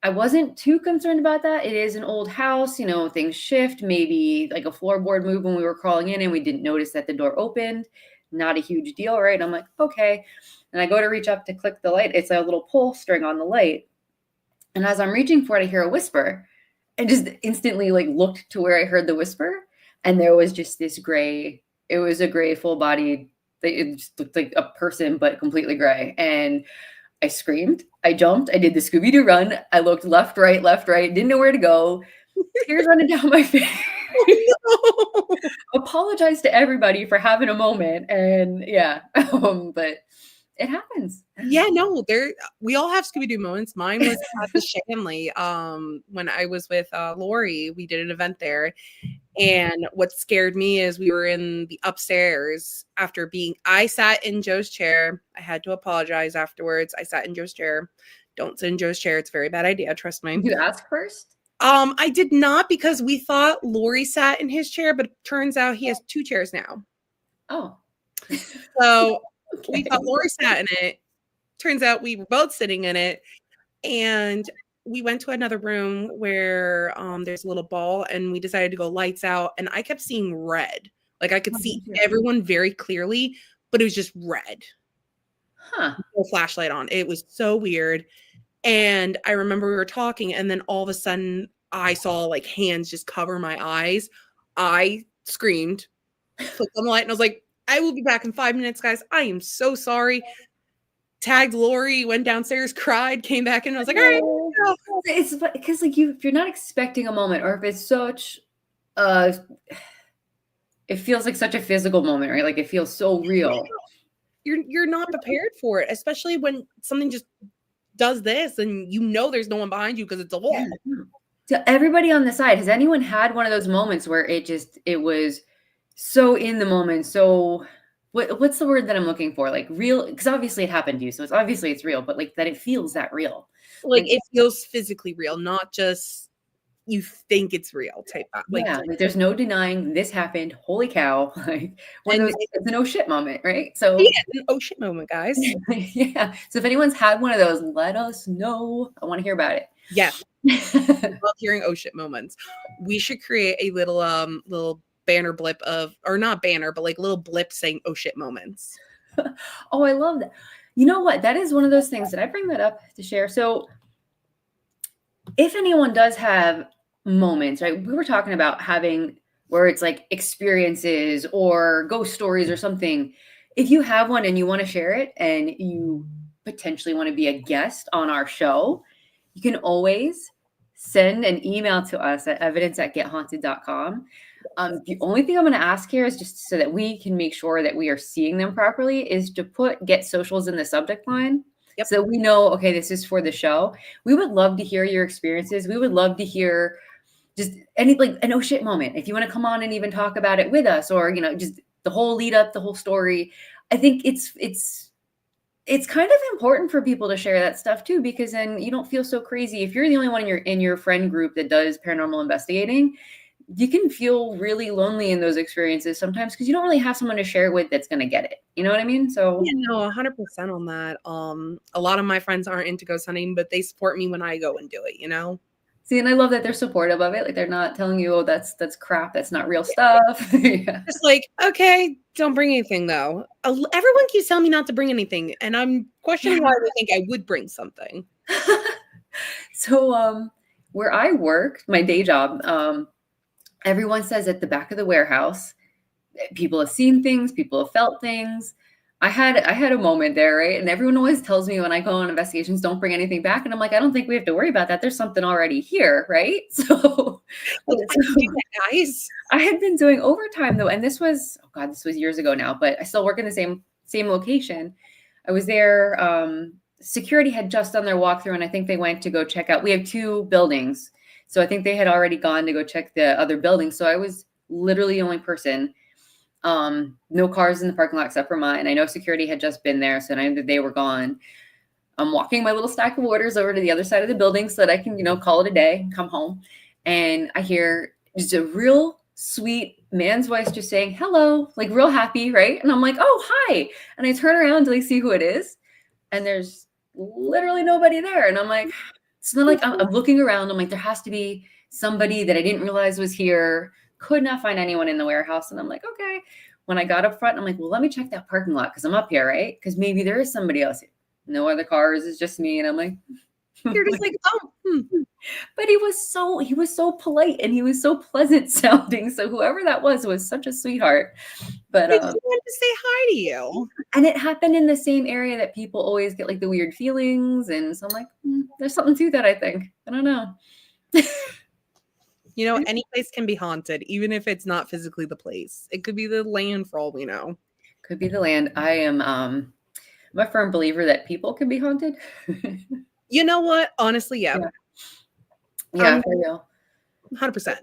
Speaker 1: I wasn't too concerned about that. It is an old house, things shift, maybe like a floorboard moved when we were crawling in and we didn't notice that the door opened. Not a huge deal, right? I'm like, okay. And I go to reach up to click the light. It's a little pull string on the light. And as I'm reaching for it, I hear a whisper and just instantly like looked to where I heard the whisper. And there was just this gray, it was a gray full bodied, it just looked like a person, but completely gray. And I screamed, I jumped, I did the Scooby-Doo run. I looked left, right, didn't know where to go. Tears running down my face.
Speaker 2: oh, no.
Speaker 1: Apologize to everybody for having a moment. And yeah, but it happens.
Speaker 2: Yeah, no, we all have Scooby-Doo moments. Mine was at the Shanley. When I was with Lori, we did an event there. And what scared me is we were in the upstairs I sat in Joe's chair. I had to apologize afterwards. I sat in Joe's chair. Don't sit in Joe's chair. It's a very bad idea. Trust me.
Speaker 1: Did you ask first?
Speaker 2: I did not, because we thought Lori sat in his chair, but it turns out he has 2 chairs now.
Speaker 1: Oh.
Speaker 2: So
Speaker 1: Okay.
Speaker 2: we thought Lori sat in it. Turns out we were both sitting in it. And we went to another room where there's a little ball, and we decided to go lights out. And I kept seeing red. Like I could see everyone very clearly, but it was just red.
Speaker 1: Huh.
Speaker 2: No flashlight on. It was so weird. And I remember we were talking, and then all of a sudden I saw like hands just cover my eyes. I screamed, flicked on the light, and I was like, I will be back in 5 minutes, guys. I am so sorry. Tagged Lori, went downstairs, cried, came back in, and I was like, all right.
Speaker 1: It's because like if you're not expecting a moment, or if it's such it feels like such a physical moment, right? Like it feels so real.
Speaker 2: You're not prepared for it, especially when something just does this and there's no one behind you because it's a wall.
Speaker 1: Yeah. So everybody on the side, has anyone had one of those moments where it was so in the moment, so what's the word that I'm looking for? Like real, because obviously it happened to you, so it's real, but like that it feels that real.
Speaker 2: Like it feels physically real, not just you think it's real type of, like,
Speaker 1: yeah, like there's no denying this happened. Holy cow. Like it's an oh shit moment, right? So
Speaker 2: yeah, an oh shit moment, guys.
Speaker 1: Yeah. So if anyone's had one of those, let us know. I want to hear about it.
Speaker 2: Yeah. I love hearing oh shit moments. We should create a little banner blip or not banner, but like little blip saying oh shit moments.
Speaker 1: Oh, I love that. You know what? That is one of those things. Did I bring that up to share? So if anyone does have moments, right? We were talking about having where it's like experiences or ghost stories or something. If you have one and you want to share it and you potentially want to be a guest on our show, you can always send an email to us at evidence@gethaunted.com. The only thing I'm going to ask here is just so that we can make sure that we are seeing them properly is to get socials in the subject line. Yep. So we know, okay, this is for the show. We would love to hear your experiences. We would love to hear just any like an oh shit moment. If you want to come on and even talk about it with us, or just the whole lead up, the whole story. I think it's kind of important for people to share that stuff too, because then you don't feel so crazy. If you're the only one in your friend group that does paranormal investigating, you can feel really lonely in those experiences sometimes because you don't really have someone to share it with that's going to get it. You know what I mean? So
Speaker 2: yeah, no, 100% on that. A lot of my friends aren't into ghost hunting, but they support me when I go and do it,
Speaker 1: See, and I love that they're supportive of it. Like they're not telling you, oh, that's crap. That's not real stuff. Yeah.
Speaker 2: Just like, okay, don't bring anything though. Everyone keeps telling me not to bring anything, and I'm questioning why they think I would bring something.
Speaker 1: So, where I work, my day job, everyone says at the back of the warehouse, people have seen things, people have felt things. I had a moment there, right? And everyone always tells me when I go on investigations, don't bring anything back. And I'm like, I don't think we have to worry about that. There's something already here, right? So,
Speaker 2: guys,
Speaker 1: I had been doing overtime though, and this was years ago now, but I still work in the same location. I was there. Security had just done their walkthrough, and I think they went to go check out. We have 2 buildings, so I think they had already gone to go check the other building. So I was literally the only person. No cars in the parking lot except for mine. I know security had just been there, so I knew that they were gone. I'm walking my little stack of orders over to the other side of the building so that I can, call it a day and come home. And I hear just a real sweet man's voice just saying hello, like real happy, right? And I'm like, oh, hi. And I turn around to like see who it is, and there's literally nobody there. And I'm like, so then like I'm looking around. I'm like, there has to be somebody that I didn't realize was here. Could not find anyone in the warehouse. And I'm like, okay. When I got up front, I'm like, well, let me check that parking lot because I'm up here, right? Because maybe there is somebody else here. No other cars. It's just me. And I'm like,
Speaker 2: You're just like, oh,
Speaker 1: but he was so polite and he was so pleasant sounding. So whoever that was such a sweetheart. But
Speaker 2: they just wanted to say hi to you.
Speaker 1: and it happened in the same area that people always get like the weird feelings. And so I'm like, there's something to that, I think. I don't know.
Speaker 2: You know, any place can be haunted, even if it's not physically the place. It could be the land for all we know.
Speaker 1: Could be the land. I am I'm a firm believer that people can be haunted.
Speaker 2: You know what? Honestly, yeah.
Speaker 1: Yeah, for real.
Speaker 2: 100%.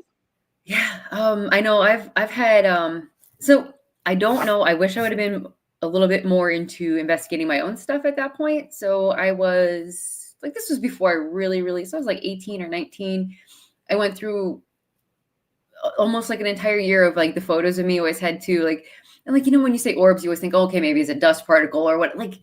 Speaker 1: Yeah. I know I've had so I don't know. I wish I would have been a little bit more into investigating my own stuff at that point. So I was like, this was before I really, so I was like 18 or 19. I went through almost like an entire year of like the photos of me always had to like, and like, you know, when you say orbs, you always think, oh, okay, maybe it's a dust particle or what, like,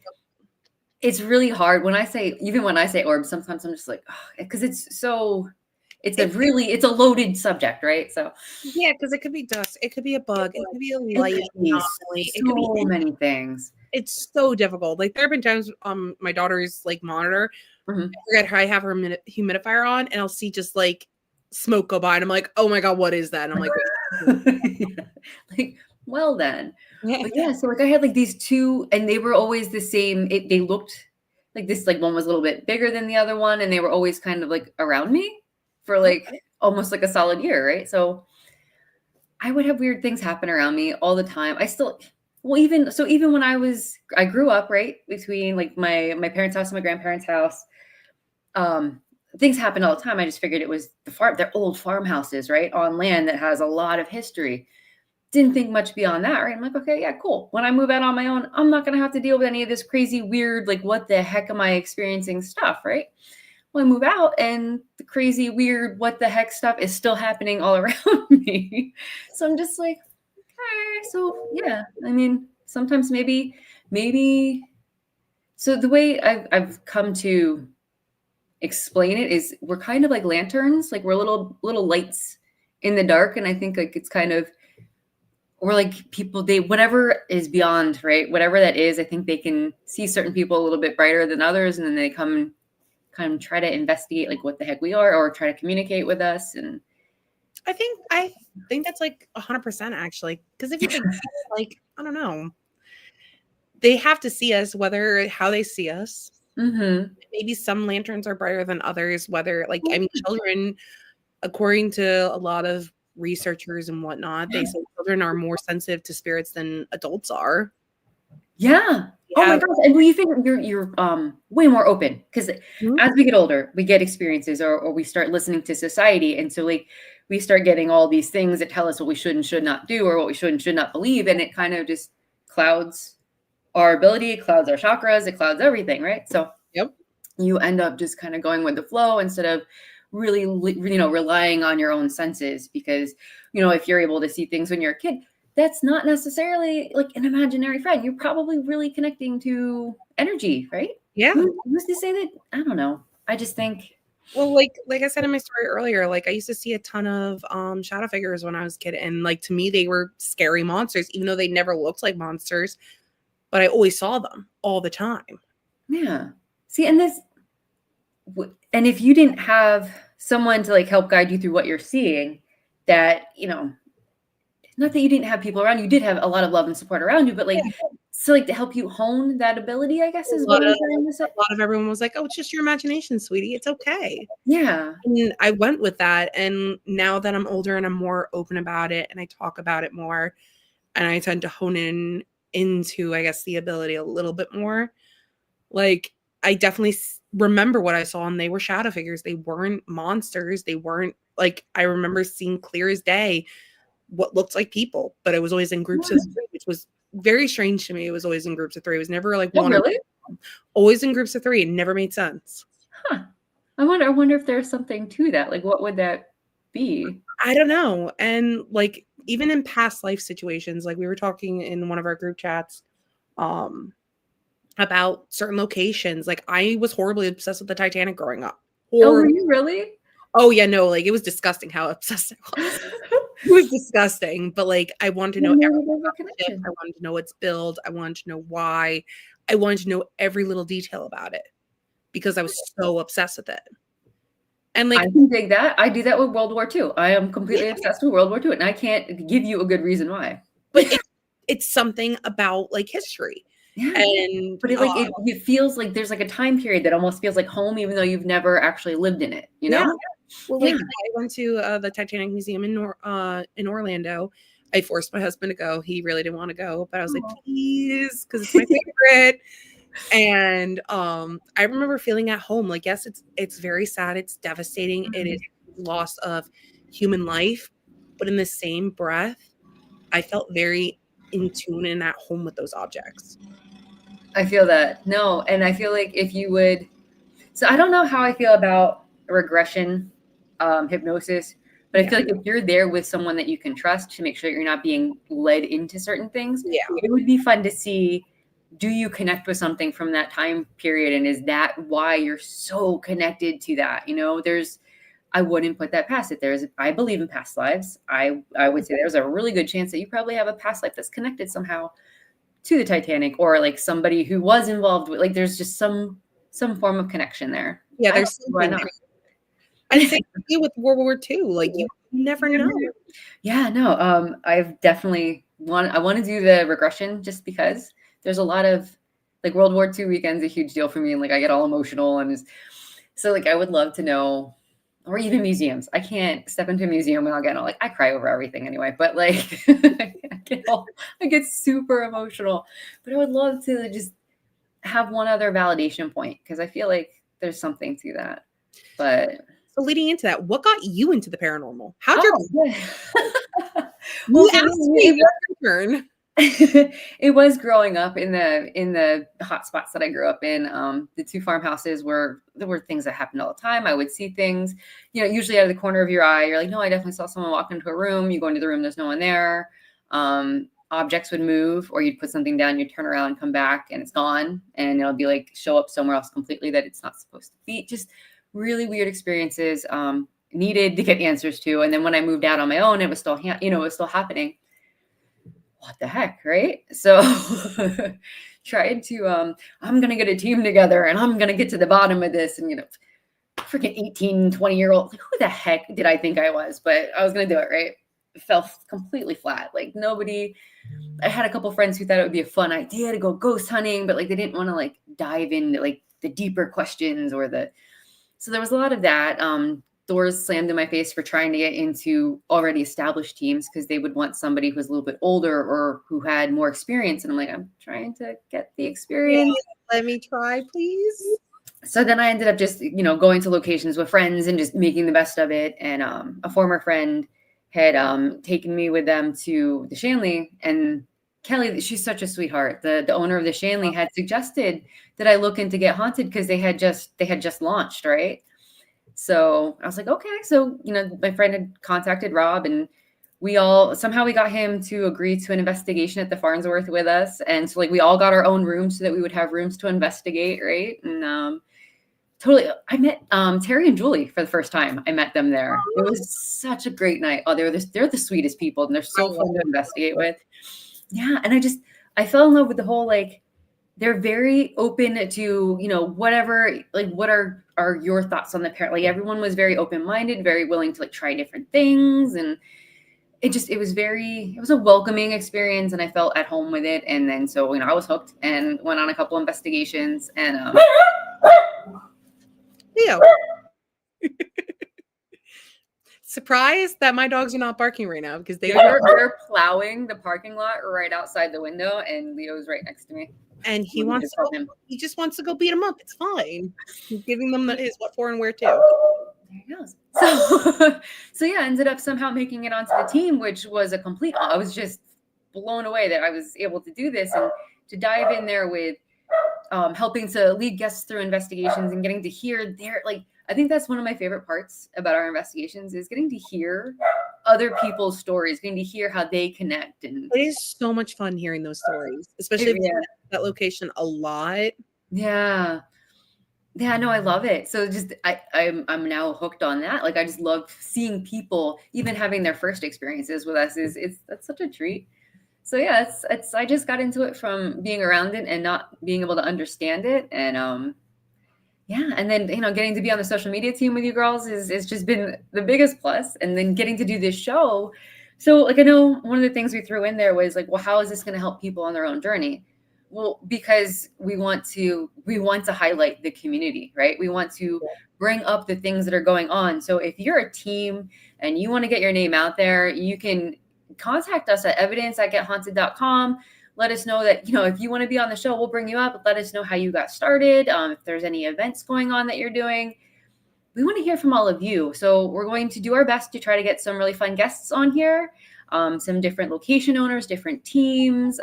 Speaker 1: it's really hard when I say, even when I say orbs, sometimes I'm just like, because it's a loaded subject, right? So
Speaker 2: yeah, because it could be dust, it could be a bug, it could be a light anomaly,
Speaker 1: it could be so many things.
Speaker 2: It's so difficult. Like there have been times on my daughter's like monitor, I forget how I have her humidifier on, and I'll see just like smoke go by, and I'm like, oh my god, what is that? And I'm like,
Speaker 1: like, well then. But yeah, so like I had like these two, and they were always the same. They looked like this, like one was a little bit bigger than the other one, and they were always kind of like around me for like almost like a solid year, right? So I would have weird things happen around me all the time. Even when I grew up right between like my parents' house and my grandparents' house. Things happen all the time. I just figured it was they're old farmhouses, right? On land that has a lot of history. Didn't think much beyond that, right? I'm like, okay, yeah, cool. When I move out on my own, I'm not going to have to deal with any of this crazy, weird, like, what the heck am I experiencing stuff, right? Well, I move out and the crazy, weird, what the heck stuff is still happening all around me. So I'm just like, okay, so yeah, I mean, sometimes maybe, so the way I've come to explain it is we're kind of like lanterns, like we're little lights in the dark. And I think like it's kind of, we're like people, they whatever is beyond, right, whatever that is, I think they can see certain people a little bit brighter than others, and then they come and kind of try to investigate like what the heck we are or try to communicate with us. And
Speaker 2: I think that's like 100% actually, because if you think like, I don't know, they have to see us, whether how they see us. Maybe some lanterns are brighter than others, whether like, I mean, children, according to a lot of researchers and whatnot, they say children are more sensitive to spirits than adults are.
Speaker 1: Yeah. Oh my gosh. And you think you're way more open because as we get older, we get experiences or we start listening to society. And so like we start getting all these things that tell us what we should and should not do or what we should and should not believe. And it kind of just clouds our ability, it clouds our chakras, it clouds everything, right? So you end up just kind of going with the flow instead of really, you know, relying on your own senses because, you know, if you're able to see things when you're a kid, that's not necessarily like an imaginary friend. You're probably really connecting to energy, right?
Speaker 2: Yeah.
Speaker 1: Who's to say that? I don't know. I just think.
Speaker 2: Well, like I said in my story earlier, like I used to see a ton of shadow figures when I was a kid. And like to me, they were scary monsters, even though they never looked like monsters. But I always saw them all the time.
Speaker 1: Yeah. See, and if you didn't have someone to like help guide you through what you're seeing, that, you know, not that you didn't have people around, you did have a lot of love and support around you, but like, so like to help you hone that ability, I guess is what I'm trying to say.
Speaker 2: A lot of everyone was like, oh, it's just your imagination, sweetie. It's okay.
Speaker 1: Yeah.
Speaker 2: And I went with that. And now that I'm older and I'm more open about it and I talk about it more and I tend to hone into, I guess, the ability a little bit more, like I definitely remember what I saw and they were shadow figures. They weren't monsters. They weren't like, I remember seeing clear as day what looked like people, but it was always in groups of three, which was very strange to me. It was always in groups of three. It was never like one.
Speaker 1: Really?
Speaker 2: Always in groups of three. It never made sense.
Speaker 1: Huh. I wonder if there's something to that. Like, what would that be?
Speaker 2: I don't know. And like even in past life situations, like we were talking in one of our group chats um about certain locations. Like I was horribly obsessed with the Titanic growing up.
Speaker 1: Oh, were
Speaker 2: Horrible.
Speaker 1: you really?
Speaker 2: Oh yeah, no, like it was disgusting how obsessed I was. It was disgusting, but like I wanted to know
Speaker 1: Maybe
Speaker 2: everything
Speaker 1: there's a
Speaker 2: about the ship.
Speaker 1: connection.
Speaker 2: I wanted to know its build. I wanted to know why. I wanted to know every little detail about it because I was so obsessed with it. And
Speaker 1: I
Speaker 2: like,
Speaker 1: can dig that. I do that with World War II. I am completely obsessed with World War II, and I can't give you a good reason why.
Speaker 2: but it's something about like history.
Speaker 1: Yeah.
Speaker 2: And
Speaker 1: But it feels like there's like a time period that almost feels like home, even though you've never actually lived in it, you
Speaker 2: yeah.
Speaker 1: know?
Speaker 2: Well,
Speaker 1: Yeah.
Speaker 2: like I went to the Titanic Museum in Orlando. I forced my husband to go. He really didn't want to go, but I was like,
Speaker 1: Aw.
Speaker 2: please, because it's my favorite. And I remember feeling at home. Like, yes, it's very sad. It's devastating. It is loss of human life, but in the same breath, I felt very in tune and at home with those objects.
Speaker 1: I feel that. No, and I feel like if you would, so I don't know how I feel about regression, hypnosis, but I
Speaker 2: Yeah.
Speaker 1: feel like if you're there with someone that you can trust to make sure you're not being led into certain things,
Speaker 2: Yeah.
Speaker 1: it would be fun to see, do you connect with something from that time period? And is that why you're so connected to that? You know, I wouldn't put that past it. I believe in past lives. I would say there's a really good chance that you probably have a past life that's connected somehow to the Titanic, or like somebody who was involved with, like, there's just some form of connection there.
Speaker 2: Yeah,
Speaker 1: I don't
Speaker 2: there's
Speaker 1: see why
Speaker 2: something
Speaker 1: not.
Speaker 2: there. And same with World War II. Like you never know.
Speaker 1: Yeah, no, I've definitely I want to do the regression just because there's a lot of like World War II weekends a huge deal for me, and like I get all emotional and so like I would love to know, or even museums. I can't step into a museum and I'll get all like I cry over everything anyway, but like I get super emotional. But I would love to just have one other validation point because I feel like there's something to that. But
Speaker 2: So leading into that, what got you into the paranormal? How'd your
Speaker 1: oh, yeah.
Speaker 2: you
Speaker 1: Well, for
Speaker 2: asked
Speaker 1: me,
Speaker 2: me your turn.
Speaker 1: it was growing up in the hot spots that I grew up in. The two farmhouses there were things that happened all the time. I would see things, usually out of the corner of your eye. You're like, no, I definitely saw someone walk into a room. You go into the room, there's no one there. Objects would move, or you'd put something down, you'd turn around, come back, and it's gone, and it'll be like show up somewhere else completely that it's not supposed to be. Just really weird experiences. Needed to get answers to, and then when I moved out on my own, it was still it was still happening. What the heck, right? So tried to I'm gonna get a team together and I'm gonna get to the bottom of this, and freaking 18, 20-year-old, like, who the heck did I think I was? But I was gonna do it, right? It fell completely flat. Like nobody. I had a couple friends who thought it would be a fun idea to go ghost hunting, but like they didn't want to like dive into like the deeper questions so there was a lot of that. Doors slammed in my face for trying to get into already established teams because they would want somebody who was a little bit older or who had more experience. And I'm like, I'm trying to get the experience.
Speaker 2: Yeah, let me try, please.
Speaker 1: So then I ended up just, going to locations with friends and just making the best of it. And a former friend had taken me with them to the Shanley, and Kelly, she's such a sweetheart. The owner of the Shanley had suggested that I look into Get Haunted because they had just launched, right? So I was like, okay. So, my friend had contacted Rob, and we got him to agree to an investigation at the Farnsworth with us. And so like we all got our own rooms so that we would have rooms to investigate. Right. And totally. I met Terry and Julie for the first time. I met them there. It was such a great night. Oh, they're the sweetest people, and they're so fun to investigate with. Yeah. And I fell in love with the whole, like, they're very open to, whatever, like, what are your thoughts on the parent? Like everyone was very open-minded, very willing to like try different things. And it was a welcoming experience, and I felt at home with it. And then, so, I was hooked and went on a couple investigations and,
Speaker 2: Leo. Surprised that my dogs are not barking right now because
Speaker 1: they're plowing the parking lot right outside the window, and Leo's right next to me.
Speaker 2: And he just wants to go beat him up. It's fine. He's giving them his what for and where to.
Speaker 1: There he goes. So yeah, ended up somehow making it onto the team, which was a complete. I was just blown away that I was able to do this and to dive in there with helping to lead guests through investigations and getting to hear I think that's one of my favorite parts about our investigations is getting to hear other people's stories, getting to hear how they connect. And
Speaker 2: it is so much fun hearing those stories, especially if you're at that location a lot.
Speaker 1: Yeah. Yeah, no, I love it. So just I'm now hooked on that. Like I just love seeing people even having their first experiences with us that's such a treat. So yeah, it's I just got into it from being around it and not being able to understand it. And yeah, and then getting to be on the social media team with you girls is just been the biggest plus. And then getting to do this show. So like I know one of the things we threw in there was like, well, how is this going to help people on their own journey? Well, because we want to highlight the community, right? We want to bring up the things that are going on. So if you're a team and you want to get your name out there, you can contact us at evidence@gethaunted.com. Let us know that, if you want to be on the show, we'll bring you up. Let us know how you got started. If there's any events going on that you're doing, we want to hear from all of you. So we're going to do our best to try to get some really fun guests on here. Some different location owners, different teams.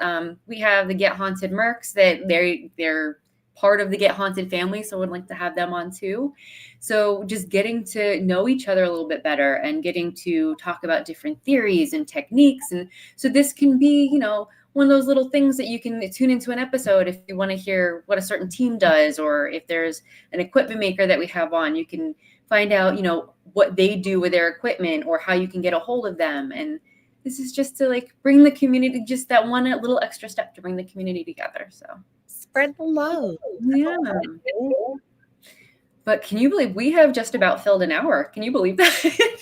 Speaker 1: We have the Get Haunted Mercs that they're part of the Get Haunted family. So we'd like to have them on too. So just getting to know each other a little bit better and getting to talk about different theories and techniques. And so this can be, one of those little things that you can tune into an episode if you want to hear what a certain team does, or if there's an equipment maker that we have on, you can find out, what they do with their equipment or how you can get a hold of them. And this is just to like bring the community, just that one little extra step to bring the community together. So
Speaker 2: spread the love.
Speaker 1: Yeah. But can you believe we have just about filled an hour? Can you believe that?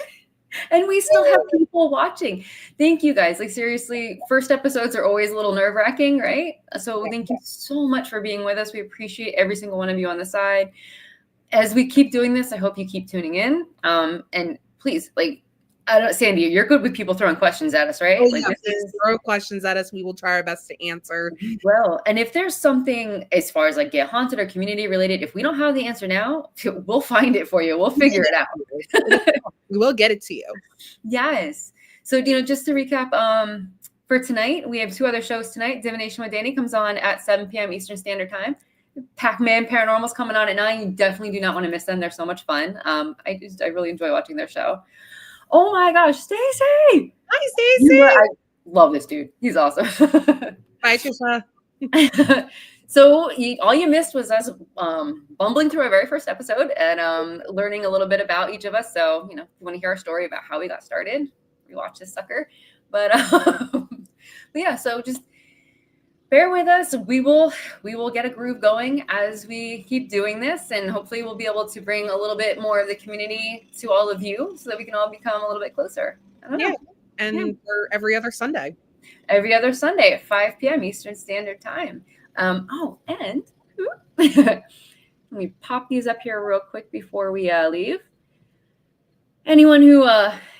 Speaker 1: And we still have people watching. Thank you guys. Like seriously, first episodes are always a little nerve-wracking, right? So thank you so much for being with us. We appreciate every single one of you on the side. As we keep doing this, I hope you keep tuning in. And please, Sandy, you're good with people throwing questions at us, right?
Speaker 2: Oh, yeah, throw questions at us. We will try our best to answer.
Speaker 1: Well, and if there's something as far as like Get Haunted or community related, if we don't have the answer now, we'll find it for you. We'll figure it out.
Speaker 2: We'll get it to you.
Speaker 1: Yes. So, just to recap, for tonight, we have 2 other shows tonight. Divination with Dani comes on at 7 p.m. Eastern Standard Time. Pac-Man Paranormal's coming on at 9. You definitely do not want to miss them. They're so much fun. I really enjoy watching their show. Oh my gosh, Stacy!
Speaker 2: Hi, Stacy!
Speaker 1: I love this dude. He's awesome.
Speaker 2: Bye, Trisha.
Speaker 1: So all you missed was us bumbling through our very first episode and learning a little bit about each of us. So, if you want to hear our story about how we got started, rewatch this sucker. But yeah, so just bear with us. We will get a groove going as we keep doing this, and hopefully we'll be able to bring a little bit more of the community to all of you so that we can all become a little bit closer. I don't know.
Speaker 2: And for every other Sunday.
Speaker 1: Every other Sunday at 5 p.m. Eastern Standard Time. And let me pop these up here real quick before we leave. Anyone who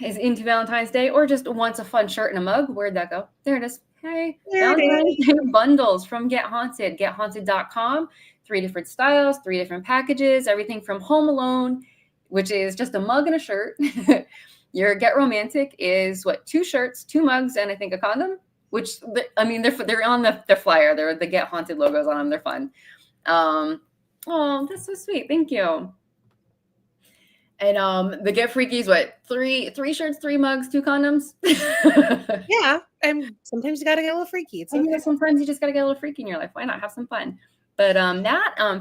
Speaker 1: is into Valentine's Day or just wants a fun shirt and a mug, where'd that go? There it is. Hey, Valentine's Day bundles from Get Haunted, gethaunted.com. 3 different styles, 3 different packages, everything from Home Alone, which is just a mug and a shirt. Your Get Romantic is 2 shirts, 2 mugs, and I think a condom, which, they're on their flyer. They're the Get Haunted logos on them. They're fun. Oh, that's so sweet. Thank you. And the Get Freakies, 3 shirts, 3 mugs, 2 condoms.
Speaker 2: Yeah, and sometimes you gotta get a little freaky. It's okay.
Speaker 1: Sometimes you just gotta get a little freaky in your life. Why not have some fun? But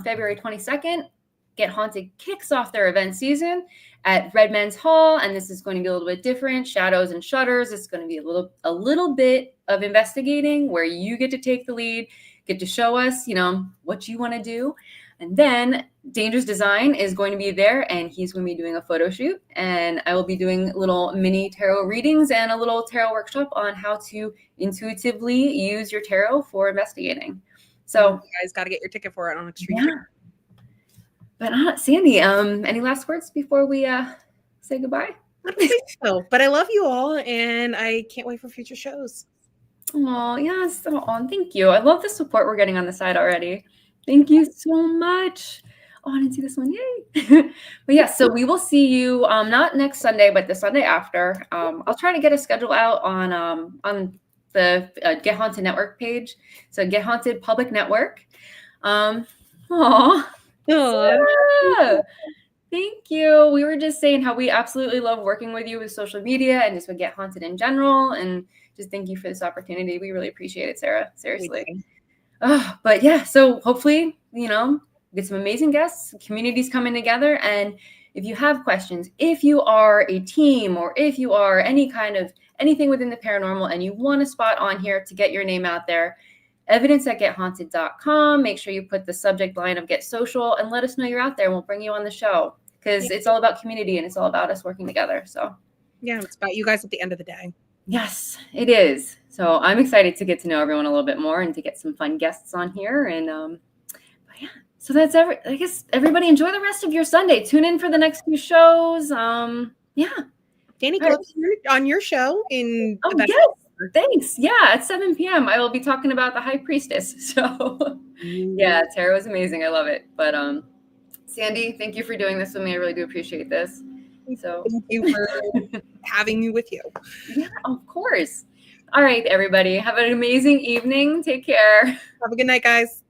Speaker 1: February 22nd, Get Haunted kicks off their event season at Redmen's Hall, and this is going to be a little bit different. Shadows and Shutters. It's going to be a little bit of investigating where you get to take the lead, get to show us, what you want to do. And then Dangerous Design is going to be there, and he's going to be doing a photo shoot. And I will be doing little mini tarot readings and a little tarot workshop on how to intuitively use your tarot for investigating. So
Speaker 2: you guys got to get your ticket for it on Extreme. Yeah.
Speaker 1: But Sandy, any last words before we say goodbye?
Speaker 2: I don't think so, but I love you all, and I can't wait for future shows.
Speaker 1: Oh, yes. Oh, thank you. I love the support we're getting on the side already. Thank you so much. Oh, I didn't see this one. Yay. But yeah, so we will see you not next Sunday, but the Sunday after. I'll try to get a schedule out on the Get Haunted Network page. So Get Haunted Public Network. Yeah. Thank you. We were just saying how we absolutely love working with you with social media and just with Get Haunted in general. And just thank you for this opportunity. We really appreciate it, Sarah. Seriously. But yeah, so hopefully, get some amazing guests, communities coming together. And if you have questions, if you are a team or if you are anything within the paranormal and you want a spot on here to get your name out there, evidence@gethaunted.com. Make sure you put the subject line of Get Social and let us know you're out there and we'll bring you on the show because it's all about community and it's all about us working together. So
Speaker 2: yeah, it's about you guys at the end of the day.
Speaker 1: Yes, it is. So I'm excited to get to know everyone a little bit more and to get some fun guests on here. And but yeah, so that's I guess everybody enjoy the rest of your Sunday. Tune in for the next few shows. Yeah.
Speaker 2: Dani,
Speaker 1: All
Speaker 2: go
Speaker 1: right.
Speaker 2: on your show in
Speaker 1: Oh
Speaker 2: about
Speaker 1: yes. Thanks. Yeah, at 7 p.m. I will be talking about the High Priestess. So yeah, Tara was amazing. I love it. But Sandy, thank you for doing this with me. I really do appreciate this. So
Speaker 2: thank you for having me with you.
Speaker 1: Yeah, of course. All right, everybody. Have an amazing evening. Take care.
Speaker 2: Have a good night, guys.